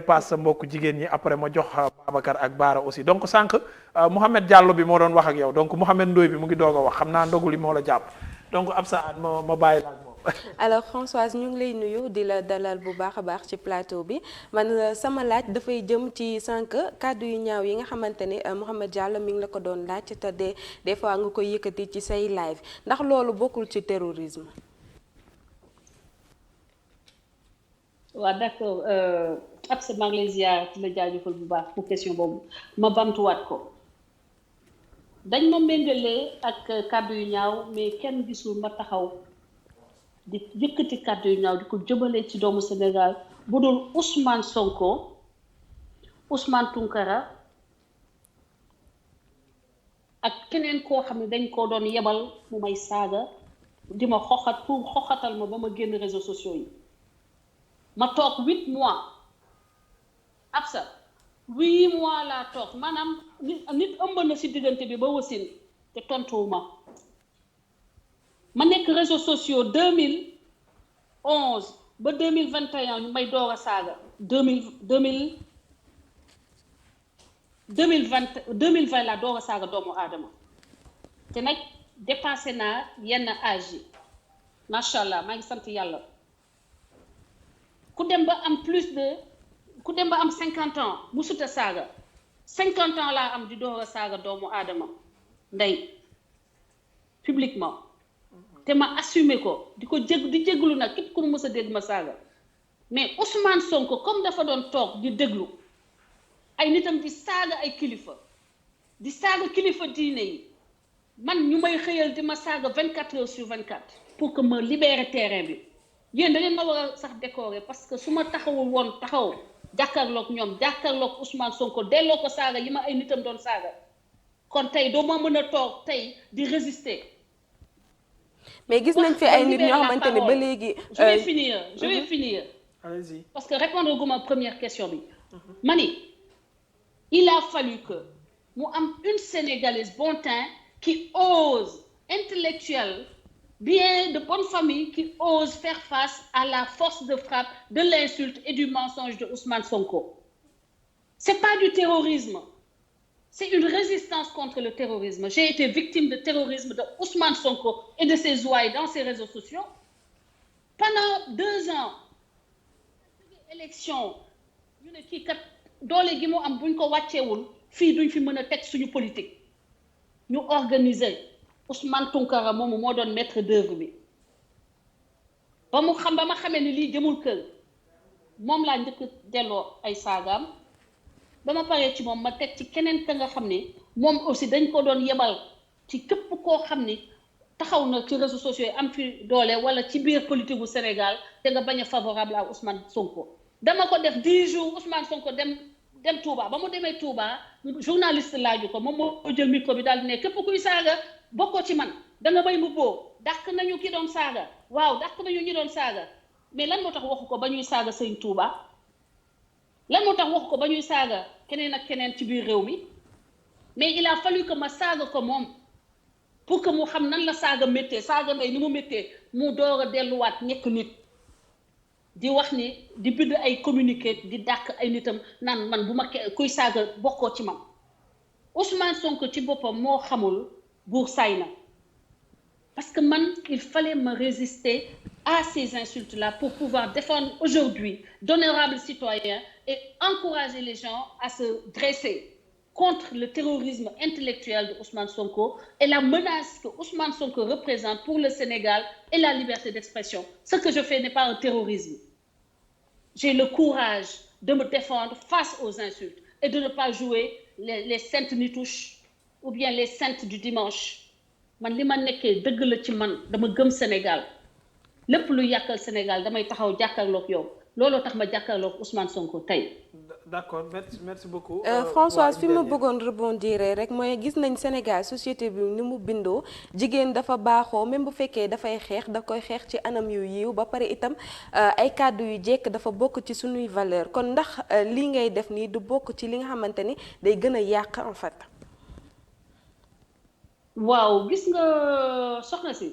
paas sa mbokk jigéen ñi après ma jox Babacar ak Baara aussi donc sànq Mouhamed Diallo bi moo doon wax ak yow donc Mouhamed Ndoye bi mu ngi doog a wax xam naa ndogu li moo la jàpp donc Absa ma bàyyi la ak moom. alors Françoise ñu ngi lay nuyu di la dalal bu baax a baax ci plateau bi man sama laaj dafay jëm ci sànq kàddu yu ñaaw yi nga xamante ni Mouhamed Diallo mi ngi la ko doon laaj te des fois nga koy yëkkati ci say live ndax loolu bokkul ci terrorisme. waaw d'accord absolument les ziar ci la jaajëfal bu baax pour question boobu ma bamtuwaat ko dañ ma méngalee ak kàddu yu ñaaw mais kenn gisul ma taxaw di yëkkati kàddu yu ñaaw di ko jëbalee ci doomu Sénégal bu dul Ousmane Sonko Ousmane Tounkara ak keneen koo xam ne dañ koo doon yebal mu may saaga di ma xoxat pour xoxatal ma ba ma génn réseaux sociaux yi ma toog 8 mois Absa 8 mois laa toog maanaam nit ëmb na si diggante bi ba wasin te tontuwuma ma nekk réseaux sociaux 2011 ba 2021 ñu may door a saaga 2020 laa door a saaga doomu aadama te nag dépassé naa yenn âge yi macha allah maa ngi sant yàlla. ku dem ba am 50 ans musut a saaga 50 ans laa am di door a saaga doomu aadama ndey publiquement te ma assumé ko di jéglu nag képp ku mu mës a dégg ma saaga mais Ousmane Sonko comme dafa doon toog di déglu ay nitam di saaga ay kilifa di saaga kilifa diine yi man ñu may xëyal di ma saaga 24 heures sur 24 pour que ma libérer terrain bi. yéen da ngeen ma war a sax décorer parce que su ma taxawul woon taxaw jàkkaarloog ñoom jàkkaarloog Ousmane Sonko delloo ko saaga yi ma ay nitam doon saaga kon tey doo ma mën a toog tey di résister. mais gis nañ fi ay nit ñoo xamante ne ba léegi. je vais finir. Allez-y. parce que répondre gu ma première question bi. ma ni il a fallu que mu am une Sénégalaise bon teint qui ose intellectuelle. Bien de bonne famille qui ose faire face à la force de frappe de l'insulte et du mensonge de Ousmane Sonko. C'est pas du terrorisme. C'est une résistance contre le terrorisme. J'ai été victime de terrorisme de Ousmane Sonko et de ses ouailles dans ses réseaux sociaux. Pendant 2 ans, élection, ñu ne kii kat doole gi mu am buñ ko wàcceewul fii duñ fi mën a teg suñu politique. ñu organiser. Ousmane Tounkara moomu moo doon maître d'œuvre bi ba ma xamee ni lii jëmul kër moom laa njëkk delloo ay saagaam ba ma paree ci moom ma teg ci keneen ka nga xam ne moom aussi dañ ko doon yebal ci képp koo xam ni taxaw na ci réseaux sociaux yi am fi doole wala ci biir politique bu Sénégal te nga bañ a favorable à Ousmane Sonko dama ko def 10 jours Ousmane Sonko dem Touba ba mu demee Touba journaliste laaju ko moom moo jël micro bi daal di ne képp kuy saaga bokkoo ci man da nga bay mbubboo dàq nañu ki doon saaga waaw dàq nañu ñi doon saaga mais lan moo tax waxu ko ba ñuy saaga Sëñ Touba lan moo tax waxu ko ba ñuy saaga keneen ak keneen ci biir réew mi mais il a fallu que ma saaga ko moom pour que mu xam nan la saaga méttee saaga ndey ni mu méttee mu door a delluwaat nekk nit di wax ni di bind ay communiqué di dàq ay nitam naan man bu ma kuy saaga bokkoo ci man Ousmane Sonko ci boppam moo xamul buur saay na parce que man il fallait me résister à ces insultes-là pour pouvoir défendre aujourd'hui d'honorables citoyens et encourager les gens à se dresser contre le terrorisme intellectuel de Ousmane Sonko et la menace que Ousmane Sonko représente pour le Sénégal et la liberté d'expression. Ce que je fais n'est pas un terrorisme. J'ai le courage de me défendre face aux insultes et de ne pas jouer les saintes nitouches ou bien les saintes du dimanche. Man li ma nekkee dëgg la ci man dama gëm Sénégal lépp lu yàqal Sénégal damay taxaw jàkkaarloog yow looloo tax ma jàkkaarloog Ousmane Sonko tey. D'accord merci beaucoup. Françoise fi ma bëggoon rebondir rek mooy gis nañ Sénégal société bi ni mu bindoo jigéen dafa baaxoo même bu fekkee dafay xeex da koy xeex ci anam yu yiw ba pare itam ay kàddu yu jekk dafa bokk ci suñuy valeur kon ndax lii ngay def nii du bokk ci li nga xamante ni day gën a yàq en fait. waaw gis nga soxna si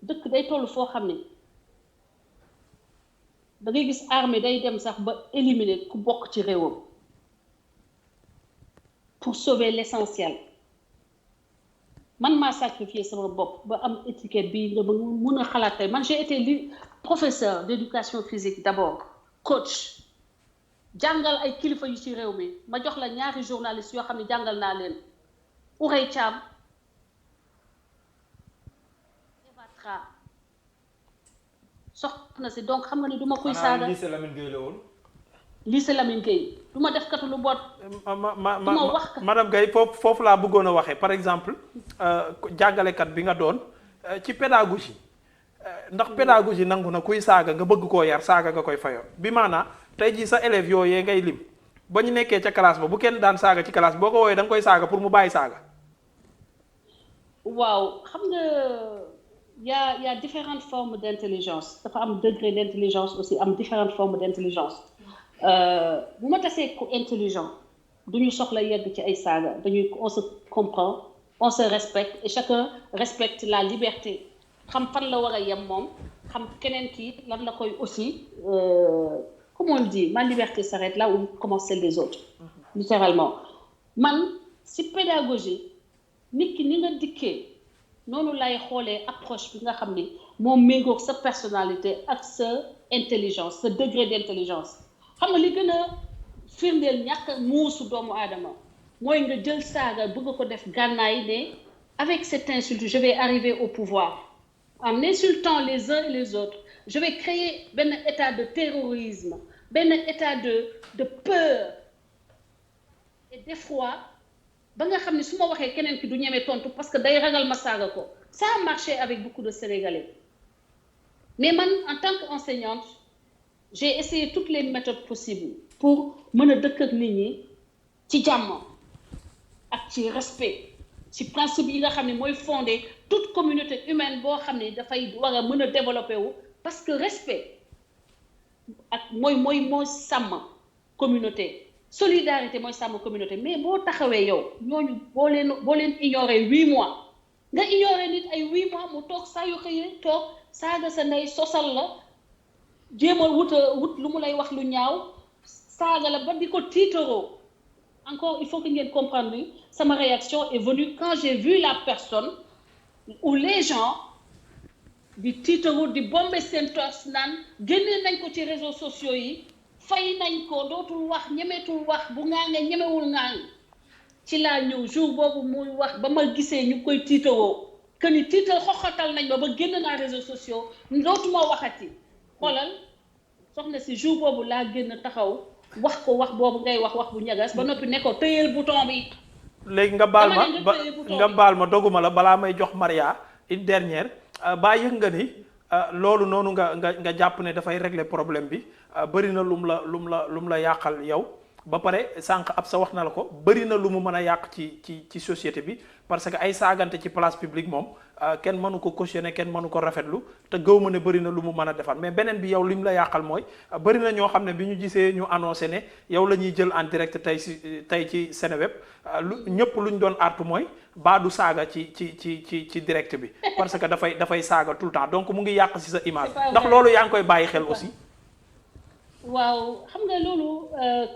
dëkk day toll foo xam ne da ngay gis armée day dem sax ba éliminer ku bokk ci réewam pour sauver l'essentiel. Man maa sacrifié sama bopp ba am étiquette bi nga ba mun a xalaat tey man j'ai été professeur d'éducation physique d'abord coach jàngal ay kilifa yu ci réew mi ma jox la ñaari journalistes yoo xam ne jàngal naa leen Ourey Thiam Eva Tra soxna si donc xam nga ni du ma kuy saaga lycée Lamine Gueye la woon. lycée Lamine Gueye du ma def katu lu bot. madame Gueye foofu laa bëggoon a waxee par exemple jàngalekat bi nga doon ci pédagogie ndax pédagogie nangu na kuy saaga nga bëgg koo yar saaga nga koy fayoo bi maanaa tey jii sa élèves yooyee ngay lim ba ñu nekkee ca classe ba bu kenn daan saaga ci classe boo ko woowee da nga koy saaga pour mu bàyyi saaga. waaw xam nga y a différentes formes d'intelligence dafa am degré d'intelligence aussi am différentes formes d'intelligence bu ma tasee ku intelligent duñu soxla yegg ci ay saaga dañuy on se comprend on se respecte et chacun respecte la liberté xam fan la war a yem moom xam keneen kii lan la koy aussi comme on dit ma liberté s'arrête là où commence celle des autres littéralement man si pédagogie nit ki ni nga dikkee noonu lay xoolee approche bi nga xam ni moom méngoog sa personnalité ak sa intelligence sa degré d'intelligence xam nga li gën a firndeel ñàkk muusu doomu aadama mooy nga jël saaga bëgg ko def gànnaay ne avec cette insulte je vais arriver au pouvoir en insultant les uns et les autres je vais créer benn état de terrorisme benn état de peur et d'effroi ba nga xam ne su ma waxee keneen ki du ñeme tontu parce que day ragal ma saaga ko ça a marché avec beaucoup de Sénégalais mais man en tant qu'enseignante j'ai essayé toutes les méthodes possibles pour mën a dëkk ak nit ñi ci jàmm ak ci respect ci principe yi nga xam ne mooy fondé toute communauté humaine boo xam ne dafay war a mën a développer wu parce que respect ak mooy sàmm communauté solidarité mooy sàmm communauté mais boo taxawee yow ñooñu boo leen ignorer 8 mois nga ignorer nit ay 8 mois mu toog saa yu xëyee toog saaga sa ndey sosal la jéem a wut lu mu lay wax lu ñaaw saaga la ba di ko tiitaroo encore il faut que ngeen comprendre ni sama réaction est venue quand j'ai vu la personne où les gens di tiitaroo di bomber seen torse naan génne nañ ko ci réseaux sociaux yi fay nañ ko dootul wax ñemetul wax bu ngaangee ñemewul ngaang ci laa ñëw jour boobu muy wax ba ma gisee ñu koy tiitaroo que ni tiitar xoxatal nañ ba génn naa réseaux sociaux dootuma waxati xoolal soxna si jour boobu laa génn taxaw wax ko wax boobu ngay wax bu ñagas ba noppi ne ko tëyeel bouton bi. léegi nga baal ma doguma la balaa may jox Maria une dernière baa yëg nga ni loolu noonu nga jàpp ne dafay régler problème bi bëri na lum la yàqal yow ba pare sànq ab sa wax na la ko bëri na lu mu mën a yàq ci société bi parce que ay saagante ci place publique moom kenn mënu ko cautionner kenn mënu ko rafetlu te gëw ma ne bëri na lu mu mën a defar mais beneen bi yow lim la yàqal mooy bëri na ñoo xam ne bi ñu gisee ñu annoncé ne yow la ñuy jël en direct tey ci Seneweb ñëpp lu ñu doon artu mooy baadu saaga ci direct bi parce que dafay saaga tout le temps donc mu ngi yàq ci sa image ndax loolu yaa ngi koy bàyyi xel aussi. waaw xam nga loolu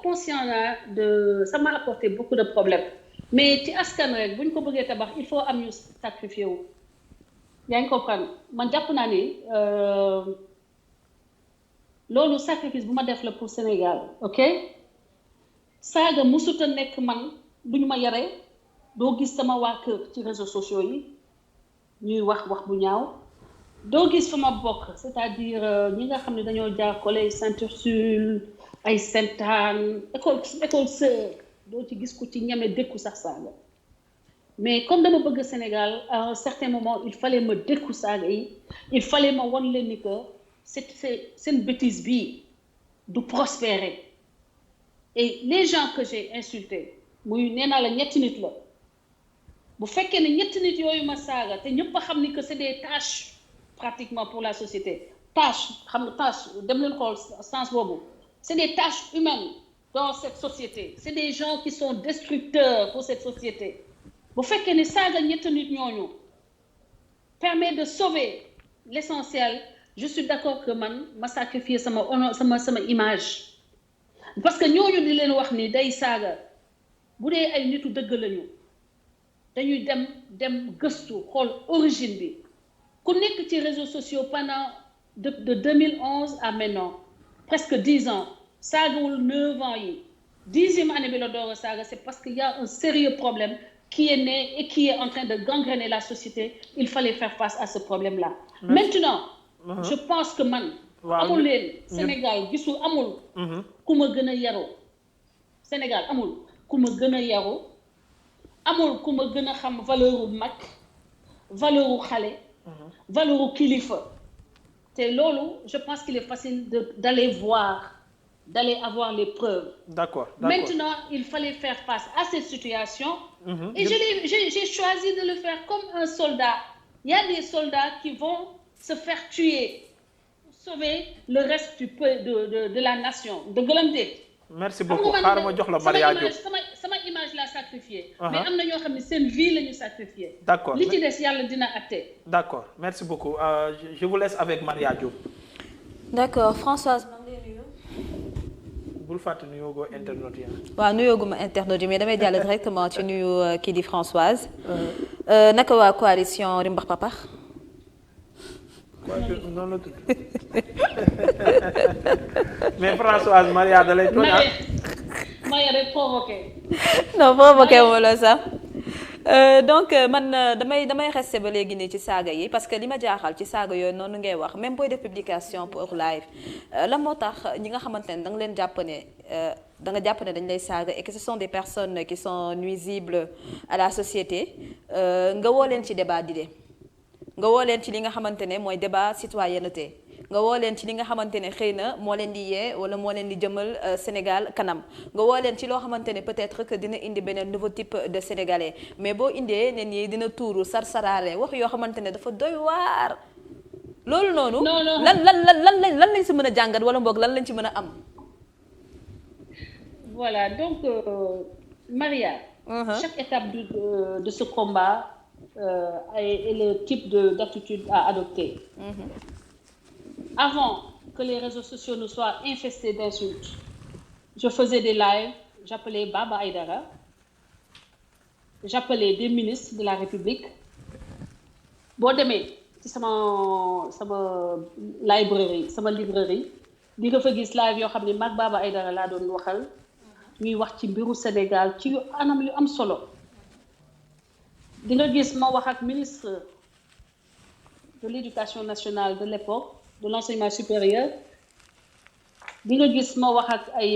conscient na de ça m'a apporté beaucoup de problèmes mais ci askan rek bu ñu ko bëggee tabax il faut am ñu sacrifié wu yaa ngi comprendre man jàpp naa ni loolu sacrifice bu ma def la pour Sénégal ok saaga musut a nekk man lu ñu ma yare doo gis sama waa kër ci réseaux sociaux yi ñuy wax bu ñaaw doo gis fa ma bokk c'est-à-dire ñi nga xam ne dañoo jaar collège Sainte-Ursule ay Sainte-Anne école sœur doo ci gis ku ci ñeme dékku sax saaga mais comme dama bëgg Sénégal à un certain moment il fallait ma dékku saaga yi il fallait ma won leen ni que seen bêtise bii du prospérer et les gens que j'ai insultés muy nee naa la ñetti nit la bu fekkee ne ñetti nit yooyu ma saaga te ñëpp a xam ni que c'est des tâches pratiquement pour la société tâche xam nga tâche dem leen xool sens boobu c'est des tâches humaines dans cette société c'est des gens qui sont destructeurs pour cette société bu fekkee ne saaga ñetti nit ñooñu permet de sauver l'essentiel je suis d'accord que man ma sacrifier sama honneur sama image parce que ñooñu di leen wax ni day saaga bu dee ay nitu dëgg lañu dañuy dem gëstu xool origine bi ku nekk ci réseaux sociaux pendant de 2011 à maintenant presque 10 ans saagawul 9 ans yi 10e année bi la door a saaga c'est parce qu'il y a un sérieux problème qui est né et qui est en train de gangréner la société. Il fallait faire face à ce problème-là. Maintenant, je pense que man amul leen Sénégal gisul amul ku ma gën a yaru Sénégal amul ku ma gën a yaru amul ku ma gën a xam valeur u mag valeur u xale valeur u kilifa te loolu je pense qu'il est facile d'aller voir d'aller avoir les preuves. D'accord. Maintenant, il fallait faire face à cette situation. Et j'ai choisi de le faire comme un soldat. Il y a des soldats qui vont se faire tuer pour sauver le reste de la nation. De Glamde. Merci beaucoup. sama image la sacrifié. Mais am na ñoo xam ne seen vie la ñu sacrifié. D'accord. Li ci des yàlla dina atte. D'accord. Merci beaucoup. Je vous laisse avec Maria Diop. D'accord. Françoise. bul fàtte nuyoo go internautes yi. waaw nuyoo gu ma internautes yi mais damay jàll directement ci nuyu kii di Françoise. naka waa coalition Rimbax Papax. noonu la tudd mais Françoise Maria da lay tooñ. Maria day provoqué. non provoqué wu ma la sax. donc man damay resté ba léegi nii ci saaga yi parce que li ma jaaxal ci saaga yooyu noonu ngay wax même booy def publication pour live la moo tax ñi nga xamante ne da nga leen jàpp ne da nga jàpp ne dañ lay saaga et que ce sont des personnes qui sont nuisibles à la société nga woo leen ci débat d'idées nga woo leen ci li nga xamante ne mooy débat citoyenneté nga woo leen ci li nga xamante ne xëy na moo leen di yee wala moo leen di jëmal Sénégal kanam nga woo leen ci loo xamante ne peut-être que dina indi beneen nouveau type de sénégalais mais boo indee ne nii dina tuuru sar-saraale wax yoo xamante ne dafa doy waar. loolu noonu. lan lañ si mën a jàngat wala mboog lan lañ ci mën a am. Voilà donc Maria. Chaque étape de ce combat est le type d'attitude à adopter. Avant que les réseaux sociaux ne soient infestés d'insultes, je faisais des lives, j'appelais Baba Aïdara, j'appelais des ministres de la République. Boo demee ci sama librairie di nga fa gis live yoo xam ne mag Baba Aïdara laa doon waxal ñuy wax ci mbiru Sénégal ci anam yu am solo. Di nga gis ma wax ak ministre de l'éducation nationale de l'époque, de l'enseignement supérieur. Di nga gis ma wax ak ay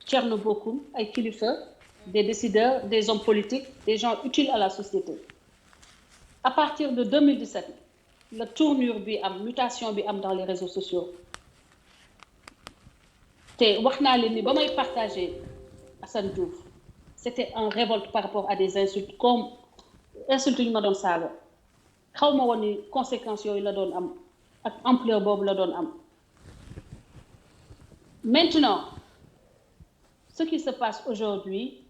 Thierno Bocoum ay kilifa, des décideurs, des hommes politiques, des gens utiles à la société. À partir de 2017 la tournure bi am mutation bi am dans les réseaux sociaux te wax naa leen ni ba may partager Assane Diouf c'était en révolte par rapport à des insultes comme insultes yu ma doon saaga xaw ma woon ni conséquences yooyu la doon am ak ampleur boobu la doon am. Maintenant ce qui se passe aujourd'hui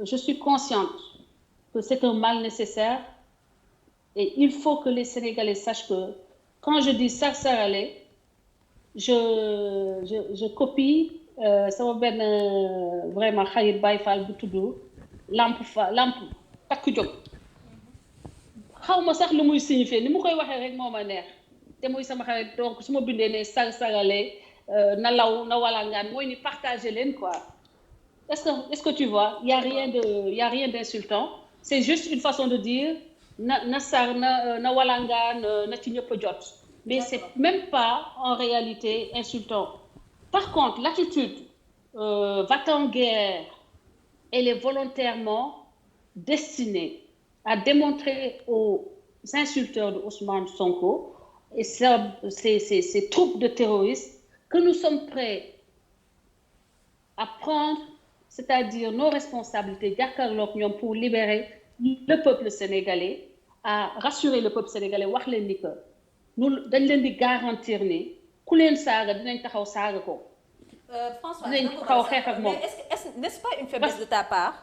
je suis consciente que c'est un mal nécessaire et il faut que les Sénégalais sachent que quand je dis sarsarale je copie sama benn vraiment xarit Baye Fall bu tudd lamp takk jóg xaw ma sax lu muy signifier ni mu koy waxee rek moo ma neex te muy sama xarit donc su ma bindee ne sarsarale na law na walangaan mooy ni partager leen quoi est-ce que tu vois il y a rien d'insultant c'est juste une façon de dire na sar na walangaan na ci ñëpp a jot mais c'est même pas en réalité insultant. Par contre l'attitude va-t-en-guerre elle est volontairement destinée à démontrer aux insulteurs de Ousmane Sonko et ces troupes de terroristes que nous sommes prêts à prendre c'est-à-dire nos responsabilités jàkkaarloog ñoom pour libérer le peuple sénégalais, à rassurer le peuple sénégalais wax leen ni que nous dañ leen di garantir ni ku leen saaga dinañ taxaw saaga ko. François dinañ taxaw xeex ak moom. N'est-ce pas une faiblesse de ta part?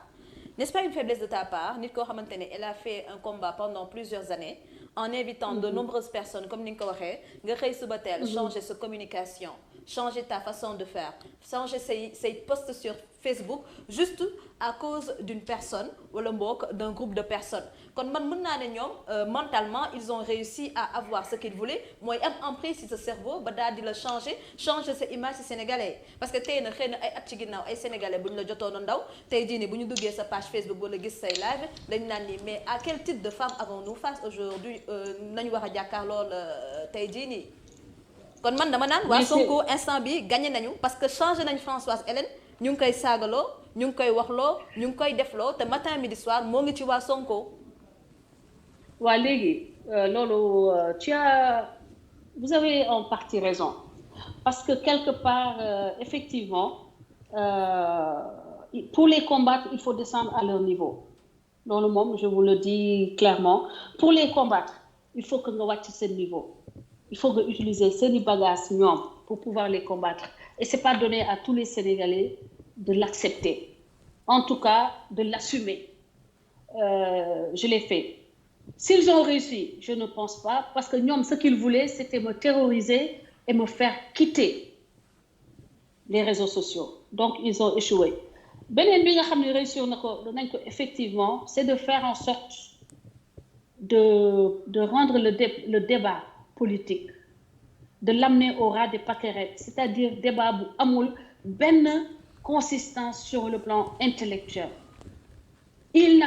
N'est-ce pas une faiblesse de ta part nit koo xamante ne elle a fait un combat pendant plusieurs années en invitant de nombreuses personnes comme ni nga ko waxee nga xëy suba teel changer sa communication changer ta façon de faire changer say posts sur Facebook juste à cause d'une personne wala mbokk d'un groupe de personnes kon man mën naa ne ñoom mentalement ils ont réussi à avoir ce qu'ils voulaient mooy am emprise ci sa cerveau ba daal di la changer sa image ci sénégalais parce que tey na xëy na ay at ci ginnaaw ay sénégalais bu ñu la jotoon ndaw tey jii nii bu ñu duggee sa page Facebook wala gis say live dañ naan ni mais à quel type de femme avons-nous face aujourd'hui nañu war a jàkkaarloo tey jii nii kon man dama naan waa Sonko instant bi gagné nañu parce que changé nañ Françoise Hélène ñu ngi koy saagaloo ñu ngi koy waxloo ñu ngi koy defloo te matin midi soir moo ngi ci waa Sonko. waa léegi loolu vous avez en partie raison parce que quelque part effectivement pour les combattre il faut descendre à leur niveau loolu moom je vous le dis clairement pour les combattre il faut que nga wàcc seen niveau il faut nga utiliser seeni bagages ñoom pour pouvoir les combattre et c'est pas donné à tous les Sénégalais de l'accepter en tout cas de l'assumer je l'ai fait. S'ils ont réussi, je ne pense pas, parce que ñoom ce qu'ils voulaient, c'était me terroriser et me faire quitter les réseaux sociaux. Donc, ils ont échoué. Beneen bi nga xam ne réussir nañ ko effectivement, c'est de faire en sorte de rendre le débat politique, de l'amener au ras des pâquerettes, c'est-à-dire débat bu amul benn consistance sur le plan intellectuel. Il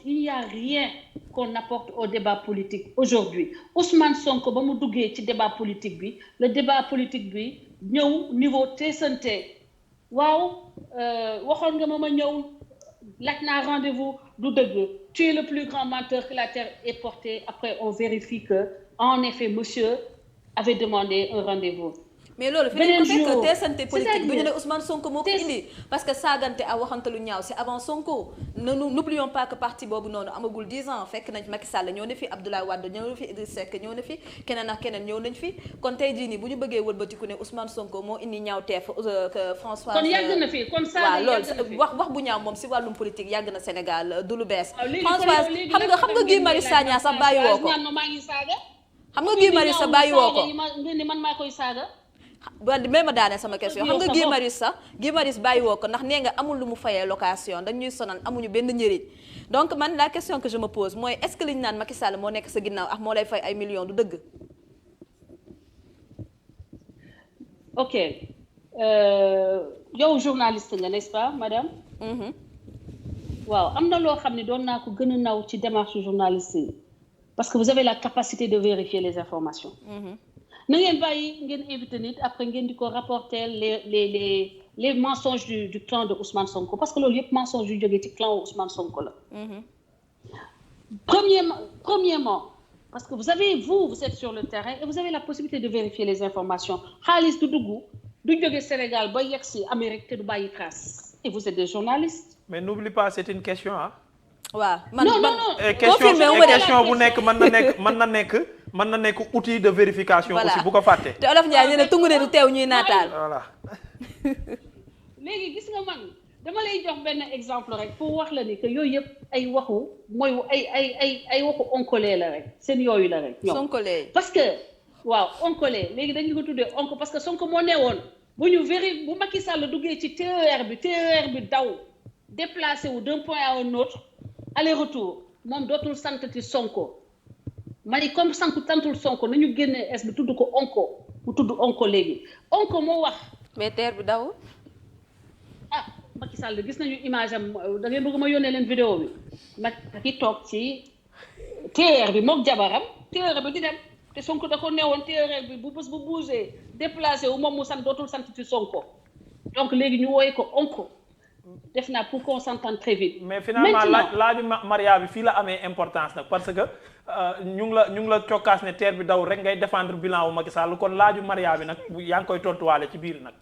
n'y a rien qu'on apporte au débat politique aujourd'hui. Ousmane Sonko ba mu duggee ci débat politique bi le débat politique bi ñëw niveau teesante waaw waxoon nga ma ñëw laaj naa rendez-vous du dëgg tu es le plus grand menteur que la terre ait porté après on vérifie que en effet monsieur avait demandé un rendez-vous. mais loolu fi nañ ko fekk teesante politique bu ñu ne Ousmane Sonko moo ko indi parce que saagante ak waxante lu ñaaw c'est avant Sonko n'oublions pas que parti boobu noonu amagul 10 ans fekk nañ Macky Sall ñëw na fi Abdoulaye Wade ñëw na fi Idriss Seck ñëw na fi keneen ak keneen ñëw nañ fi kon tey jii nii bu ñu bëggee wëlbatiku ne Ousmane Sonko moo indi ñaaw teef François kon yàgg na fi kon saaga waaw loolu wax bu ñaaw moom si wàllum politique yàgg na Sénégal du lu bees François xam nga Guy Marius Sagna sax bàyyi woo ko xam nga Guy Marius sax bàyyi woo ko man maa koy saaga même ma daane sama question xam nga Guy Marius bàyyi woo ko ndax nee nga amul lu mu fayee location dañuy sonal amuñu benn njëriñ donc man la question que je me pose mooy est-ce que li ñu naan Macky Sall moo nekk sa ginnaaw ak moo lay fay ay millions du dëgg. ok yow journaliste nga n'est-ce pas madame. waaw am na loo xam ne doon naa ko gën a naw ci démarche journaliste yi parce que vous avez la capacité de vérifier les informations. na ngeen bàyyi ngeen invité nit après ngeen di ko rapporter les mensonges du clan de Ousmane Sonko parce que loolu yëpp mensonge yu jógee ci clan Ousmane Sonko la. Premièrement parce que vous êtes sur le terrain et vous avez la possibilité de vérifier les informations xaalis du dugg du jóge Sénégal ba yegg si Amérique te du bàyyi trace et vous êtes des journalistes. mais n'oublie pas c'est une question ah. waaw question bu nekk mën na nekk outil de vérification. voilà aussi bu ko fàtte. te Olof Ndiaye nee na tungu ne du teew ñuy naataal. voilà. léegi gis nga man dama lay jox benn exemple rek pour wax la ni que yooyu yëpp ay waxu mooy ay waxu oncolé la rek seen yooyu la rek. ñoom Sonkolé parce que waaw oncolé léegi dañu ko tuddee onco parce que Sonko moo nee woon bu Macky Sall duggee ci TER bi daw déplacé wu d'un point à un autre aller-retour moom dootul santati Sonko. mani comme santul Sonko nañu génne es bi tudd ko onko mu tudd onko léegi onko moo wax. mais teer bi daw. Macky Sall gis nañu image am da ngeen bëgg ma yónnee leen vidéo bi Macky toog ci TER bi mook jabaram TER bi di dem te Sonko da ko neewoon TER bi bu bés bu bougé déplacé wu moom mu sant dootul sant ci Sonko donc léegi ñu wooye ko onko def naa pour qu'on s'entende très vite. mais finalement laaju Maria bi fii la amee importance nag parce que ñu ngi la cokkaas ne teer bi daw rek ngay défendre bilan wu Macky Sall kon laaju Maria bi nag yaa ngi koy tontuwaale ci biir nag.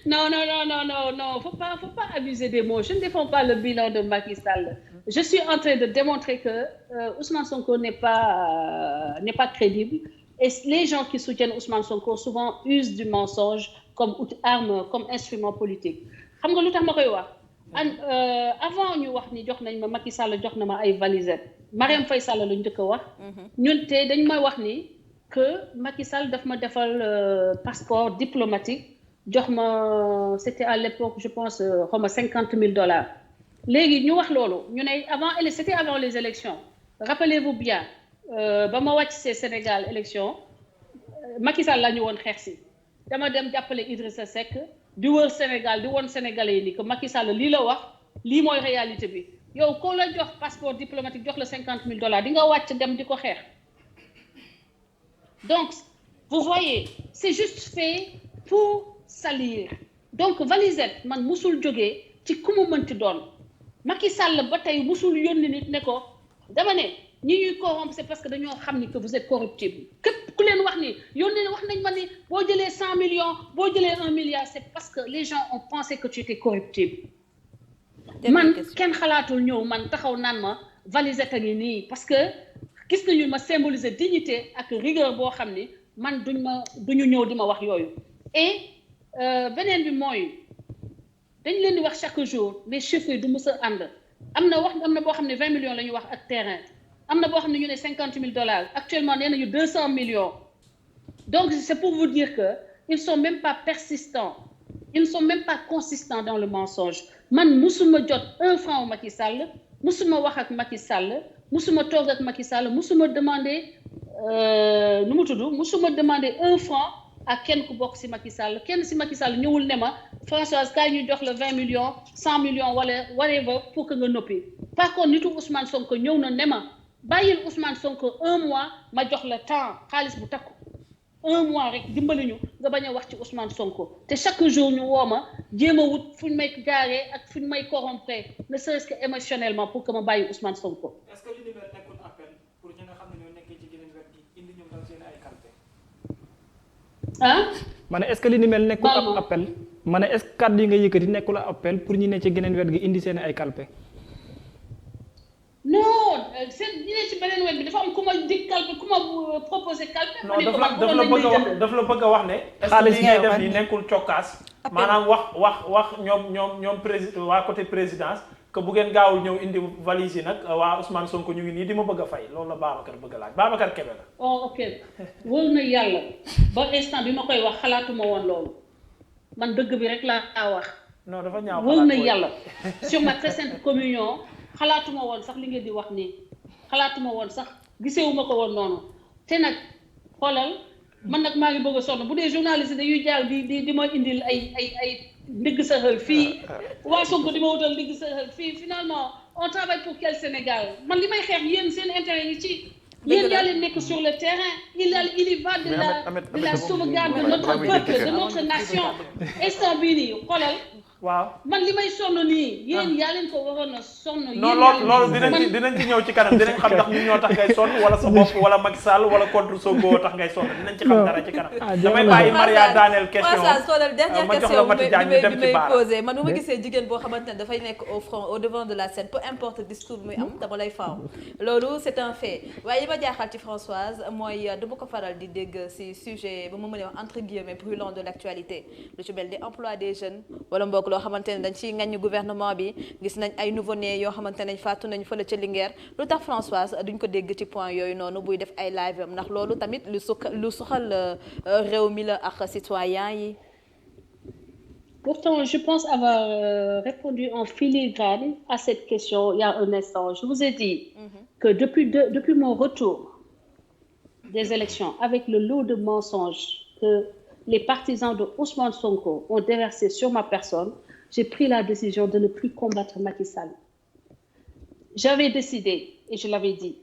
non faut pas abuser des mots je ne défends pas le bilan de Macky Sall. Je suis en train de démontrer que Ousmane Sonko n'est pas crédible et les gens qui soutiennent Ousmane Sonko souvent usent du mensonge comme arme comme instrument politique xam nga lu tax ma koy wax. avant ñu wax ni jox nañ ma Macky Sall jox na ma ay valisettes Marième Faye Sall lañu njëkk a wax. ñun te dañ ma wax ni que Macky Sall daf ma defal passeport diplomatique jox ma c'était à l'époque je pense xaw ma $50,000. léegi ñu wax loolu ñu ne c'était avant les élections rappelez-vous bien ba ma wàcc see Sénégal élection Macky Sall la ñu woon xeex si dama dem jàppale Idrissa Seck di wër Sénégal di woon Sénégalais yi ni que Macky Sall lii la wax lii mooy réalité bi yow ko la jox passeport diplomatique jox la $50,000 di nga wàcc dem di ko xeex donc vous voyez c'est juste fait pour salir donc Valisette man musul jógee ci ku mu mënti doon Macky Sall ba tey musul yónni nit ne ko dama ne ñi ñuy corrompre c'est parce que dañoo xam ni que vous êtes corruptible képp ku leen wax ni yónni wax nañ ma ni boo jëlee 100 millions boo jëlee 1 milliard c'est parce que les gens ont pensé que tu étais corruptible man kenn xalaatul ñëw man taxaw naan ma Valisette a ngi nii parce que gis nañu ma symboliser dignité ak rigueur boo xam ni man duñu ñëw di ma wax yooyu et beneen bi mooy dañ leen di wax chaque jour les chiffres yi du mës a ànd am na boo xam ne 20 millions la ñuy wax ak terrain am na boo xam ne ñu ne $50,000 actuellement nee nañu 200 millions donc c'est pour vous dire que ils sont même pas persistants ils ne sont même pas consistants dans le mensonge man musuma jot un franc au Macky Sall musuma wax ak Macky Sall musuma toog ak Macky Sall musuma demander musuma demander un franc ak kenn ku bokk ci Macky Sall kenn ci Macky Sall ñëwul ne ma Françoise kaay ñu jox la 20 millions 100 millions wala whatever pour que nga noppi par contre nitu Ousmane Sonko ñëw na ne ma bàyyil Ousmane Sonko un mois ma jox la temps xaalis bu takku un mois rek dimbali ñu nga bañ a wax ci Ousmane Sonko te chaque jour ñu woo ma jéem a wut fu ñu may jaaree ak fu ñu may corrompre ne serait-ce que émotionnellement pour que ma bàyyi Ousmane Sonko. Est-ce que li ni mel nekkul appel pour ñi nga xam ne ñoo nekkee ci geneen wet gi indi ñoom daal seen ay qualité. ah. ma ne est-ce que li ni mel nekkul ab appel ma ne est-ce que kàddu yi nga yëkkati nekkul appel pour ñi ne ci geneen wet gi indi seen ay kalpe. non seen ñi ne ci beneen wet bi dafa am ku ma dig calpe ku ma proposé calpe. non daf la bëgg a wax ne. est-ce que li ngay def ni nekkul cokkaas. maanaam wax ñoom président waa côté présidence que bu ngeen gaawul ñëw indi valise yi nag waa Ousmane Sonko ñu ngi nii di ma bëgg a fay loolu la Babacar bëgg a laaj Babacar Kébé la. oh ok wóor na yàlla ba instant bi ma koy wax xalaatuma woon loolu man dëgg bi rek laa wax. non dafa ñaaw wóor na yàlla sur ma très sainte communion. xalaatuma woon sax li ngeen di wax nii xalaatuma woon sax gisewuma ko woon noonu te nag xoolal man nag maa ngi bëgg a sonn bu dee journaliste dañuy jaar di ma indil ay ndigg sa xel fii waa Sonko di ma wutal ndigg sa xel fii finalement on travaille pour quel Sénégal man li may xeex yéen seen intérêt yi ci yéen yaa leen nekk sur le terrain il y va de la sauvegarde de notre peuple de notre nation instant bii nii xoolal waaw man li may sonn nii yéen yaa leen ko waroon a sonn. non loolu dinañ ci ñëw ci kanam dinañ xam ndax ñun ñoo tax ngay sonn wala sa bopp wala Macky Sall wala contre Sonko tax ngay sonn dinañ ci xam dara ci kanam. damay bàyyi Maria daaneel question ma jox la Mati Diagne ñu dem ci baara posé man bu ma gisee jigéen boo xamante ne dafay nekk au front au devant de la scène peu importe discours muy am dama lay faaw loolu c'est un fait waaye li ma jaaxal ci Françoise mooy dama ko faral di dégg ci sujet ba mu mën a wax entre guillemets brûlant de l'actualité lu ci mel ni emploi des jeunes wala mbokk loo xamante ne dañ ciy ngañ gouvernement bi gis nañ ay nouveau-nés yoo xamante ne faatu nañ fële ca Linguère lu tax Françoise duñ ko dégg ci point yooyu noonu buy def ay live am ndax loolu tamit lu soxal réew mi la ak citoyen yi. Pourtant je pense avoir répondu en filigrane à cette question il y a un instant je vous ai dit que depuis mon retour des élections avec le lot de mensonges que les partisans de Ousmane Sonko ont déversé sur ma personne, j'ai pris la décision de ne plus combattre Macky Sall. J'avais décidé, et je l'avais dit,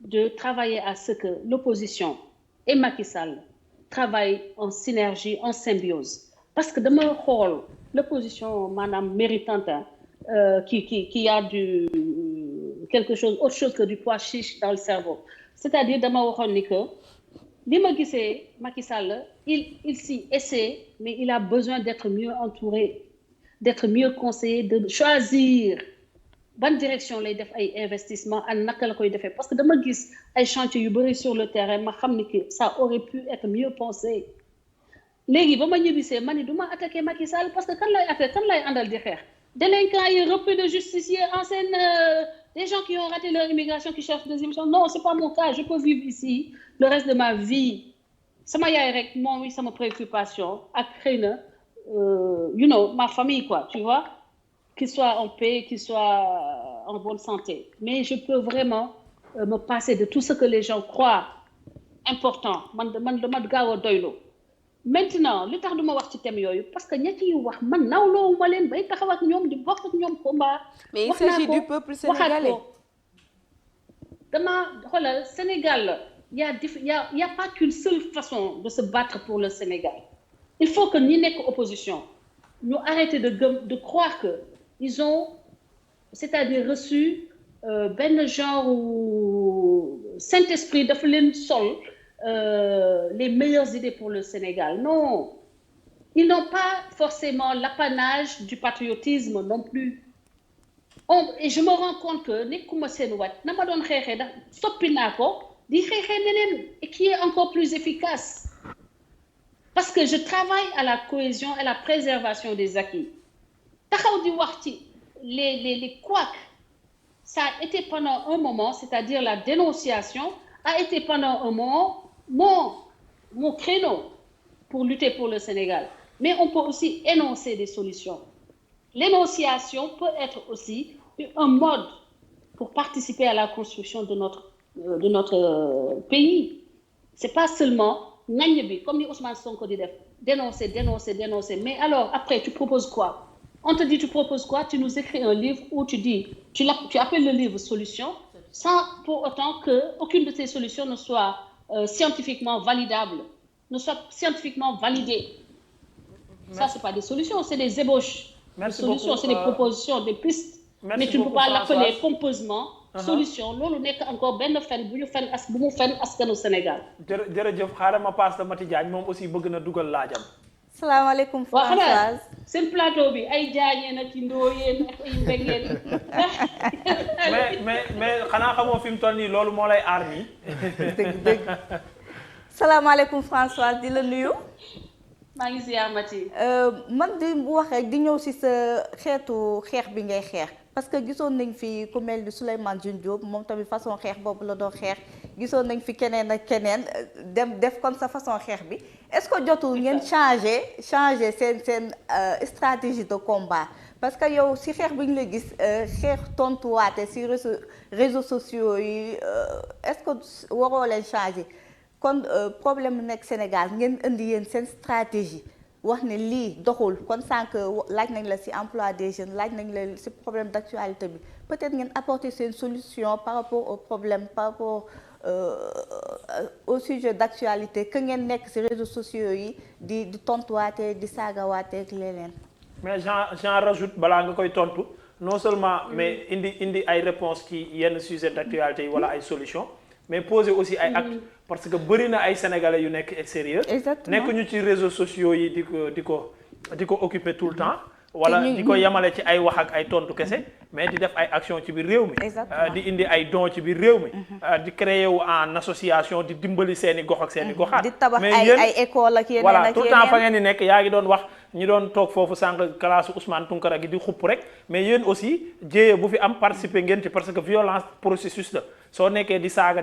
de travailler à ce que l'opposition et Macky Sall travaillent en synergie, en symbiose. Parce que dama xool l'opposition maanaam méritante qui a autre chose que du pois chiche dans le cerveau. C'est-à-dire dama waxoon ni que li ma gisee Macky Sall il s'y essaie mais il a besoin d'être mieux entouré d'être mieux conseillé de choisir ban direction lay def ay investissement ak naka la koy defee parce que dama gis ay chantiers yu bëri sur le terrain ma xam ni que ça aurait pu être mieux pensé léegi ba ma ñibbisee ma ni du ma attaquer Macky Sall parce que kan lay àndal di xeex délinquants yi repris de justiciers des gens qui ont raté leur immigration qui cherchent des immigrations. Non, c'est pas mon cas. Je peux vivre ici le reste de ma vie. Sama yaay rek moom sama préoccupation ak xëy na ma famille quoi, tu vois, qu'ils soient en paix, qu'ils soient en bonne santé. Mais je peux vraiment me passer de tout ce que les gens croient important. Man dama gaaw a doylu. Maintenant li tax du ma wax ci thème yooyu parce que ña ciy wax man nawloowu ma leen bay taxaw ak ñoom di bokk ak ñoom combat. mais il s'agit du peuple sénégalais. dama xoolal Sénégal il y a pas qu'une seule façon de se battre pour le Sénégal. Il faut que ñi nekk opposition ñu arrêter de croire que ils ont c'est-à-dire reçu benn genre Saint-Esprit dafa leen sol les meilleures idées pour le Sénégal. Non, ils n'ont pas forcément l'apanage du patriotisme non plus. Et je me rends compte que nekkuma seen wàcc na ma doon xeexee ndax soppi naa ko di xeexee neneen et qui est encore plus efficace parce que je travaille à la cohésion et la préservation des acquis. Taxaw di wax ci les couacs, ça a été pendant un moment, c'est-à-dire la dénonciation a été pendant un moment mon créneau pour lutter pour le Sénégal. Mais on peut aussi énoncer des solutions. L'énonciation peut être aussi un mode pour participer à la construction de notre pays. C'est pas seulement ngagne bi comme ni Ousmane Sonko di def dénoncer. Mais alors après tu proposes quoi? On te dit tu proposes quoi? Tu nous écris un livre où tu dis tu appelles le livre solution sans pour autant que aucune de ces solutions ne soit scientifiquement validable, ne soit scientifiquement validée. Ça c'est pas des solutions, c'est des ébauches. Merci des solutions, beaucoup, c'est des propositions, des pistes. Mais tu ne peux pas l'appeler pompeusement solution. Loolu nekk encore benn fen bu mu fen askanu Sénégal. jërëjëf xaaral ma passe la Mati Diagne moom aussi bëgg na dugal laajam. salaamaaleykum Françoise. seen plateau bi ay jaañeen ak ndooyeen ak ay mbégeen. mais xanaa xamoo fi mu toll nii loolu moo lay aar nii. dëgg. salaamaaleykum Françoise di la nuyu. maa ngi ziar Mati. man di wax rek di ñëw ci sa xeetu xeex bi ngay xeex parce que gisoon nañ fi ku mel ni Souleymane Jules Diop moom tamit façon xeex boobu la doon xeex gisoon nañ fi keneen ak keneen dem def comme sa façon xeex bi est-ce que jotul ngeen changer seen stratégie de combat parce que yow ci xeex bi ñu la gis xeex tontuwaate ci réseaux sociaux yi est-ce que waroo leen changer kon problème nekk Sénégal ngeen indi yéen seen stratégie wax ne lii doxul kon sànq laaj nañ la ci emploi des jeunes laaj nañ la ci problème d'actualité bi peut-être ngeen apporter seen solution par rapport au problème par rapport au sujet d'actualité que ngeen nekk ci réseaux sociaux yi di tontuwaate di saagawaate ak leneen. mais j'en rajoute balaa nga koy tontu non seulement mais indi ay réponses ci yenn sujet d'actualité yi wala ay solutions. mais poser aussi ay actes parce que bëri na ay sénégalais yu nekk extérieur. exactement nekk ñu ci réseaux sociaux yi di ko occuper tout le temps. wala di ko yemale ci ay wax ak ay tontu kese mais di def ay action ci biir réew mi. di indi ay dons ci biir réew mi. di créer wu en association di dimbali seen i gox ak seen i goxaat. di tabax ay école ak yeneen voilà tout le temps fa ngeen di nekk yaa ngi doon wax ñi doon toog foofu sànq classe Ousmane Tounkara gi di xupp rek mais yéen aussi jéye bu fi am participer ngeen ci parce que violence processus la soo nekkee di saaga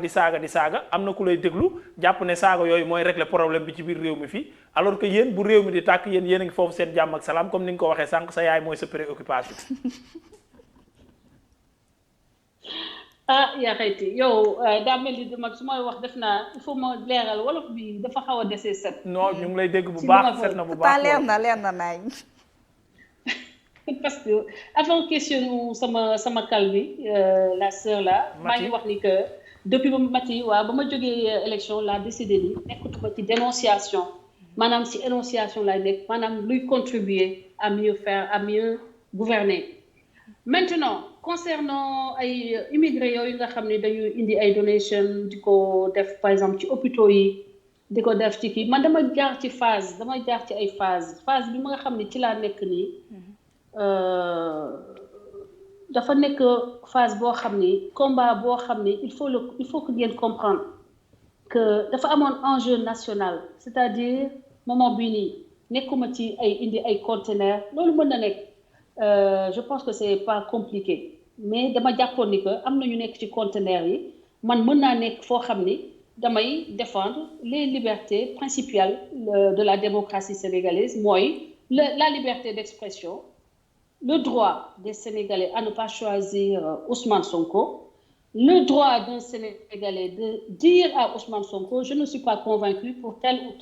am na ku lay déglu jàpp ne saaga yooyu mooy régler problème bi ci biir réew mi fii alors que yéen bu réew mi di tàkk yéen a ngi foofu seen jàmm ak salaam comme ni nga ko waxee sànq sa yaay mooy sa préoccupation. yaa xayti yow daa mel ni man su may wax def naa il faut ma leeral wolof bi dafa xaw a desee set. non ñu ngi lay dégg bu baax set na bu baax leer na nañ. parce que avant question sama kal bi la sœur là maa ngi wax ni que depuis ba Mati waaw ba ma jógee élection laa décidé ni nekkatuma ci dénonciation maanaam ci énonciation laay nekk maanaam luy contribuer à mieux faire à mieux gouverner. Maintenant concernant ay immigrés yooyu nga xam ne dañuy indi ay donation di ko def par exemple ci hôpitaux yi di ko def ci kii man dama jaar ci ay phase bi ma nga xam ne ci laa nekk nii dafa nekk phase boo xam ni combat boo xam ni il faut que ngeen comprendre que dafa amoon enjeu national c'est-à-dire moment bii nii nekkuma ci ay indi ay conteneurs loolu mën na nekk je pense que c'est pas compliqué mais dama jàppoon ni que am na ñu nekk ci conteneur yi man mën naa nekk foo xam ni damay défendre les libertés principales de la démocratie sénégalaise mooy la liberté d'expression, le droit des Sénégalais à ne pas choisir Ousmane Sonko, le droit d'un Sénégalais de dire à Ousmane Sonko je ne suis pas convaincu pour telle ou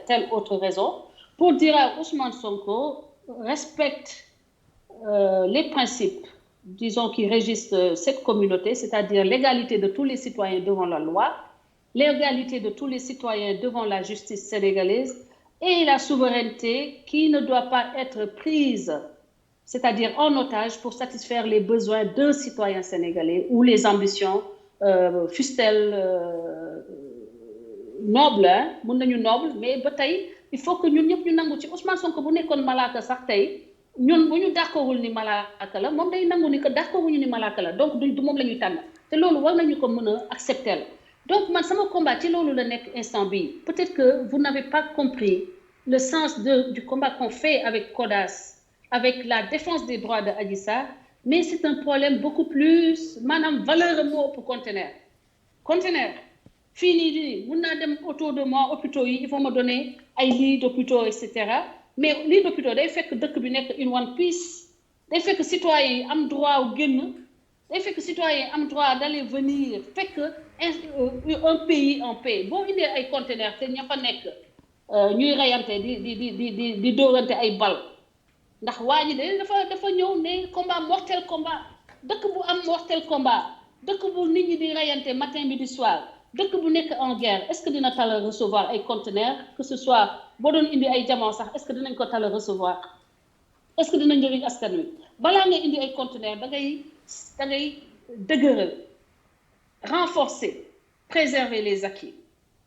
telle autre raison, pour dire à Ousmane Sonko respecte les principes, disons, qui régissent cette communauté, c'est-à-dire l'égalité de tous les citoyens devant la loi, l'égalité de tous les citoyens devant la justice sénégalaise et la souveraineté qui ne doit pas être prise, c'est-à-dire en otage pour satisfaire les besoins d'un citoyen sénégalais ou les ambitions fussent-elles nobles, mën nañu noble, mais ba tey il faut que ñun ñëpp ñu nangu ci Ousmane Sonko bu nekkoon malaaka sax tey ñun bu ñu d'accordul ni malaaka la moom day nangu ni que d'accorduñu ni malaaka la donc du moom la ñuy tànn te loolu war nañu ko mën a accepter. Donc man sama combat ci loolu la nekk instant bi peut-être que vous n'avez pas compris le sens du combat qu'on fait avec CODAS, avec la défense des droits de Adji Sarr, mais c'est un problème beaucoup plus maanaam valeur moo ëpp conteneur fii nii mun naa dem autour de moi hôpitaux yi il faut me donner ay lits d'hôpitaux et cetera mais lits d'hôpitaux day fekk dëkk bi nekk in one piece day fekk citoyens yi am droit wu génn day fekk citoyens yi am droit d'aller venir fekk un pays en paix boo indee ay conteneurs te ña fa nekk ñuy reyante di dóorante ay bal ndax waa ji de dafa ñëw ne mortel combat dëkk bu am mortel combat dëkk bu nit ñi di reyante matin midi soir dëkk bu nekk en guerre est-ce que dina tal recevoir ay conteneurs que ce soit boo doon indi ay jamono sax est-ce que dinañ ko tal recevoir est-ce que dina njëriñ askan wi balaa ngay indi ay conteneurs da ngay dëgëral renforcer préserver les acquis